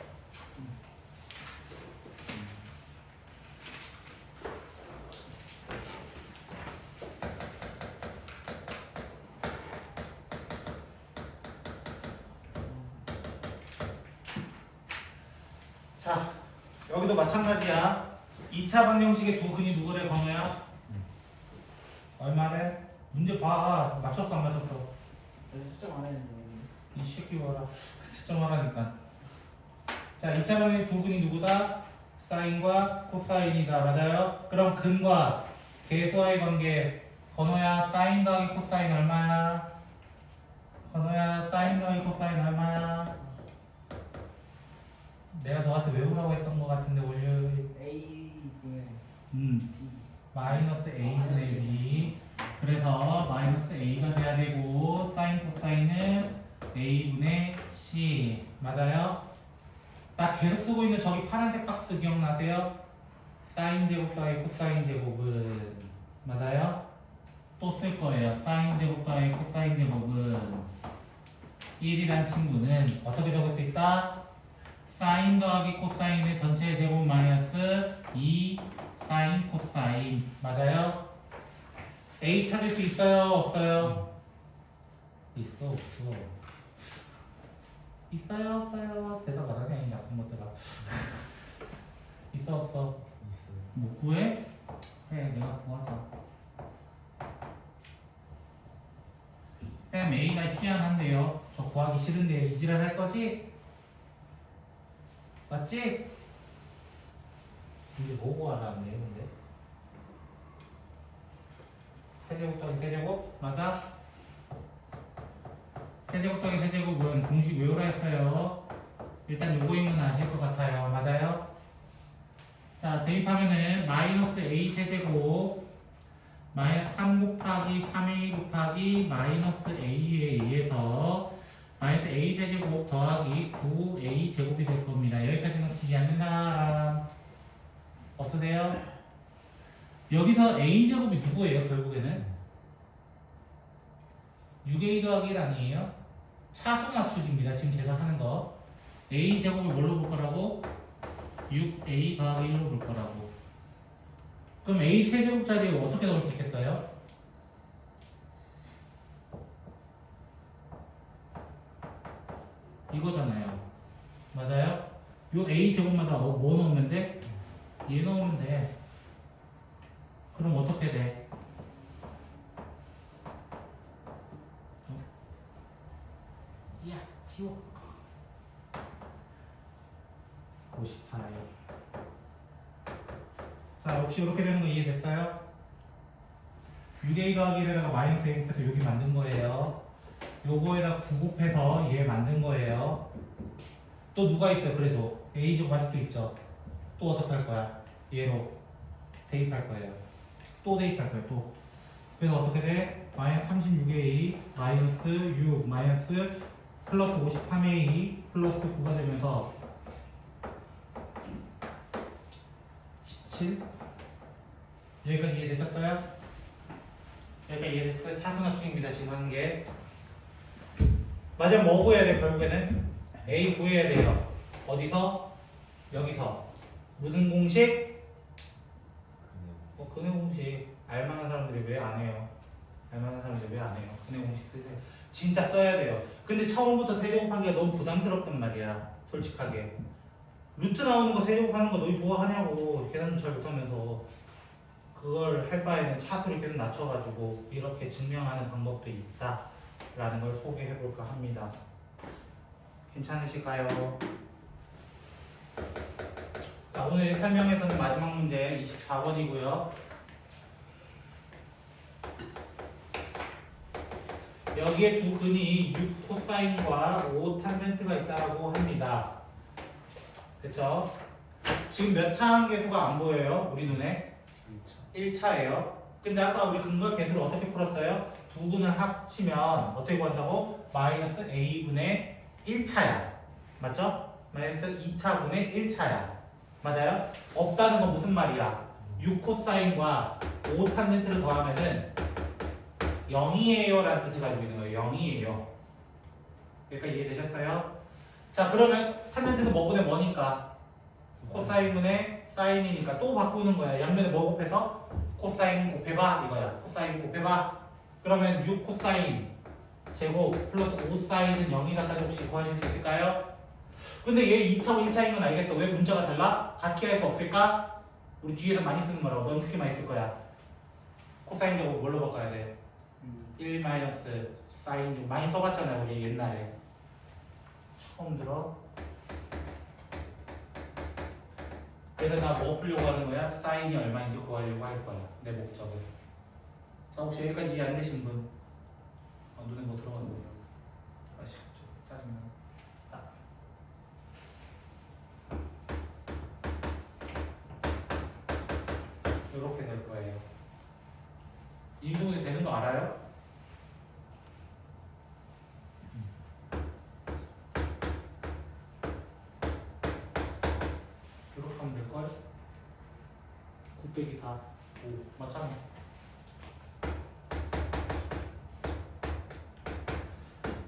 자, 여기도 마찬가지야. 2차 방정식의 두 근이 누구래, 건우야? 얼마래? 문제 봐. 맞췄어, 안 맞췄어? 채점 안 했는데. 이 새끼 봐라. 채점하라니까. 자, 2차 방정식 두 근이 누구다? 사인과 코사인이다. 맞아요? 그럼 근과 계수와의 관계. 건우야, 사인 더하기 코사인 얼마야? 건우야, 사인 더하기 코사인 얼마야? 내가 너한테 외우라고 했던 거 같은데 월요일 A분의 B. 마이너스 A분의 B. 그래서 마이너스 A가 돼야 되고 사인 코사인은 A분의 C. 맞아요? 나 계속 쓰고 있는 저기 파란색 박스 기억나세요? 사인 제곱 더하기 코사인 제곱은 맞아요? 또 쓸 거예요. 사인 제곱 더하기 코사인 제곱은 1이란 친구는 어떻게 적을 수 있다? 사인 더하기 코사인의 전체 제곱 마이너스 2 사인 코사인. 맞아요? A 찾을 수 있어요? 없어요? 있어 없어? 있어요 없어요? 대답 안 하냐 이 나쁜 것들아. 있어 없어? 있어요. 못 구해? 그래 내가 구하자. 쌤 A가 희한한데요. 저 구하기 싫은데 이지랄 할 거지? 맞지? 이제 뭐 구하라는데 근데? 세제곱 더하기 세제곱? 맞아? 세제곱 더하기 세제곱은 공식 외우라 했어요. 일단 요거인 건 아실 것 같아요. 맞아요? 자, 대입하면은 마이너스 A 세제곱 마이너스 3 곱하기 3A 곱하기 마이너스 A에 의해서 마이너스 A 세제곱 더하기 9A 제곱이 될 겁니다. 여기까지는 지지 않는 사람 없으세요? 여기서 A 제곱이 누구예요? 결국에는 6A 더하기 1 아니에요? 차수 맞추기입니다. 지금 제가 하는 거 A 제곱을 뭘로 볼 거라고? 6A 더하기 1로 볼 거라고. 그럼 A 세제곱짜리를 어떻게 넣을 수 있겠어요? 이거잖아요. 맞아요? 요 A 제곱마다 뭐 넣으면 돼? 얘 넣으면 돼. 그럼 어떻게 돼? 야, 지워. 54에. 자, 혹시 이렇게 되는 거 이해됐어요? 6A 더하기 1에다가 마이너스 A 곱해서 여기 만든 거예요. 요거에다 9 곱해서 얘 만든 거예요. 또 누가 있어요? 그래도 A 제곱 아직도 있죠. 또 어떻게 할 거야? 얘로 대입할 거예요. 또 대입할 거예요. 또. 그래서 어떻게 돼? 마이너스 36A 마이너스 6 마이너스 플러스 53A 플러스 9가 되면서 17 여기까지 이해되셨어요? 여기까지 이해됐어요? 차수나충입니다 지금 하는 게. 맞아, 뭐 구해야 돼 결국에는? A 구해야 돼요. 어디서? 여기서. 무슨 공식? 근해 공식. 알만한 사람들이 왜 안 해요? 알만한 사람들이 왜 안 해요? 근해 공식 쓰세요. 진짜 써야 돼요. 근데 처음부터 세제곱하기가 너무 부담스럽단 말이야. 솔직하게. 루트 나오는 거 세제곱하는 거 너희 좋아하냐고. 계산도 잘 못하면서. 그걸 할 바에는 차수를 계속 낮춰가지고 이렇게 증명하는 방법도 있다 라는 걸 소개해 볼까 합니다. 괜찮으실까요? 자, 오늘 설명에서는 마지막 문제 24번이고요. 여기에 두 근이 6 코사인과 5 탄젠트가 있다고 합니다. 됐죠? 지금 몇 차 계수가 안 보여요? 우리 눈에? 1차예요. 근데 아까 우리 근거 계수를 어떻게 풀었어요? 두 근을 합치면 어떻게 구한다고? 마이너스 a분의 1차야. 맞죠? 마이너스 2차분의 1차야. 맞아요? 없다는 건 무슨 말이야? 6 코사인과 5 탄젠트를 더하면은 0이에요 라는 뜻을 가지고 있는 거예요. 0이에요. 여기까지 이해되셨어요? 자, 그러면 탄젠트는 뭐분의 뭐니까? 코사인분의 사인이니까 또 바꾸는 거야. 양면에 뭐 곱해서? 코사인 곱해봐 이거야. 코사인 곱해봐. 그러면 6 코사인 제곱 플러스 5 사인은 0이다까지 혹시 구하실 수 있을까요? 근데 얘 2차고 1차인 건 알겠어. 왜 문자가 달라? 같게 할 수 없을까? 우리 뒤에서 많이 쓰는 거라고. 넌 특히 많이 쓸 거야. 코사인 제곱 뭘로 바꿔야 돼? 1 마이너스 사인 제곱. 많이 써봤잖아요 우리 옛날에. 처음 들어? 그래서 나 뭐 풀려고 하는 거야? 사인이 얼마인지 구하려고 할 거야. 내 목적은. 자, 혹시 여기까지 이해 안 되신 분? 눈에 뭐 들어가는 거야? 아쉽죠. 짜증나. 자. 이렇게 될 거예요. 이 부분이 되는 거 알아요? 이렇게 하면 될걸? 9 빼기 4 5 맞잖아.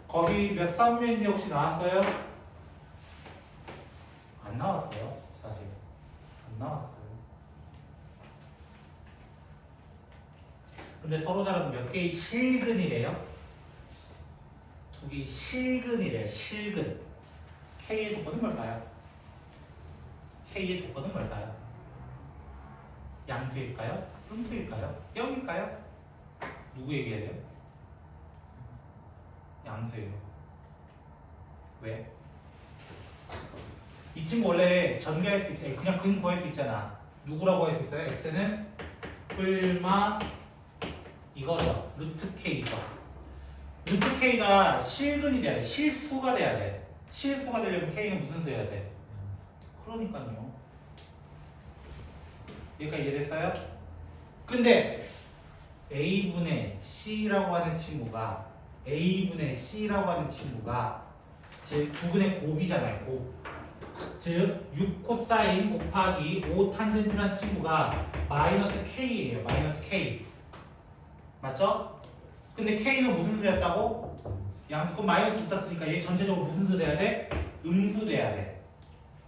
거기 몇 쌍면인지 혹시 나왔어요? 안 나왔어요 사실. 안 나왔어요. 근데 서로 다른 몇 개의 실근이래요? 두 개의 실근이래요. 실근. K의 조건은 뭘까요? K의 조건은 뭘까요? 양수일까요? 음수일까요? 0일까요? 누구 얘기해야 돼요? 양수예요. 왜? 이 친구 원래 전개할 수 있, 그냥 근 구할 수 있잖아. 누구라고 할 수 있어요? x는 뿔마 이거죠. 루트 k죠. 루트 k가 실근이 돼야 돼. 실수가 돼야 돼. 실수가 되려면 k는 무슨 수여야 돼? 그러니까요. 여기까지 이해됐어요? 근데 a분의 c라고 하는 친구가 a분의 c라고 하는 친구가 즉 두근의 곱이잖아요. 곱. 즉 6 코사인 곱하기 5 탄젠트라는 친구가 마이너스 k예요. 마이너스 k. 맞죠? 근데 k는 무슨 수였다고? 양수권 마이너스 붙었으니까 얘 전체적으로 무슨 수 돼야 돼? 음수 돼야 돼.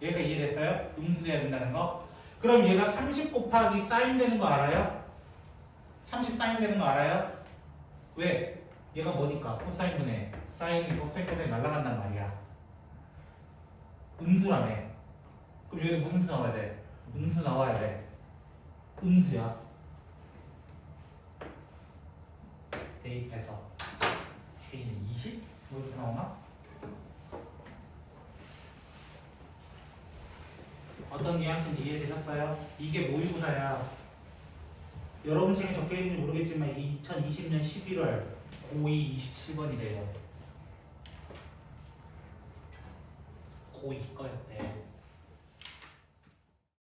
얘가 이해됐어요? 음수 돼야 된다는 거. 그럼 얘가 30 곱하기 사인 되는 거 알아요? 30 사인 되는 거 알아요? 왜? 얘가 뭐니까? 코사인분의 사인이 코사인 코사인 날아간단 말이야. 음수라며. 그럼 여기는 무슨 수 나와야 돼? 음수 나와야 돼. 음수야. 대입해서 K는 20? 뭐 이렇게 나오나? 어떤 뉘앙스인지 이해되셨어요? 이게 모의고사야. 여러분 책에 적혀있는지 모르겠지만 이게 2020년 11월 고2 27번이래요. 고2 거였대.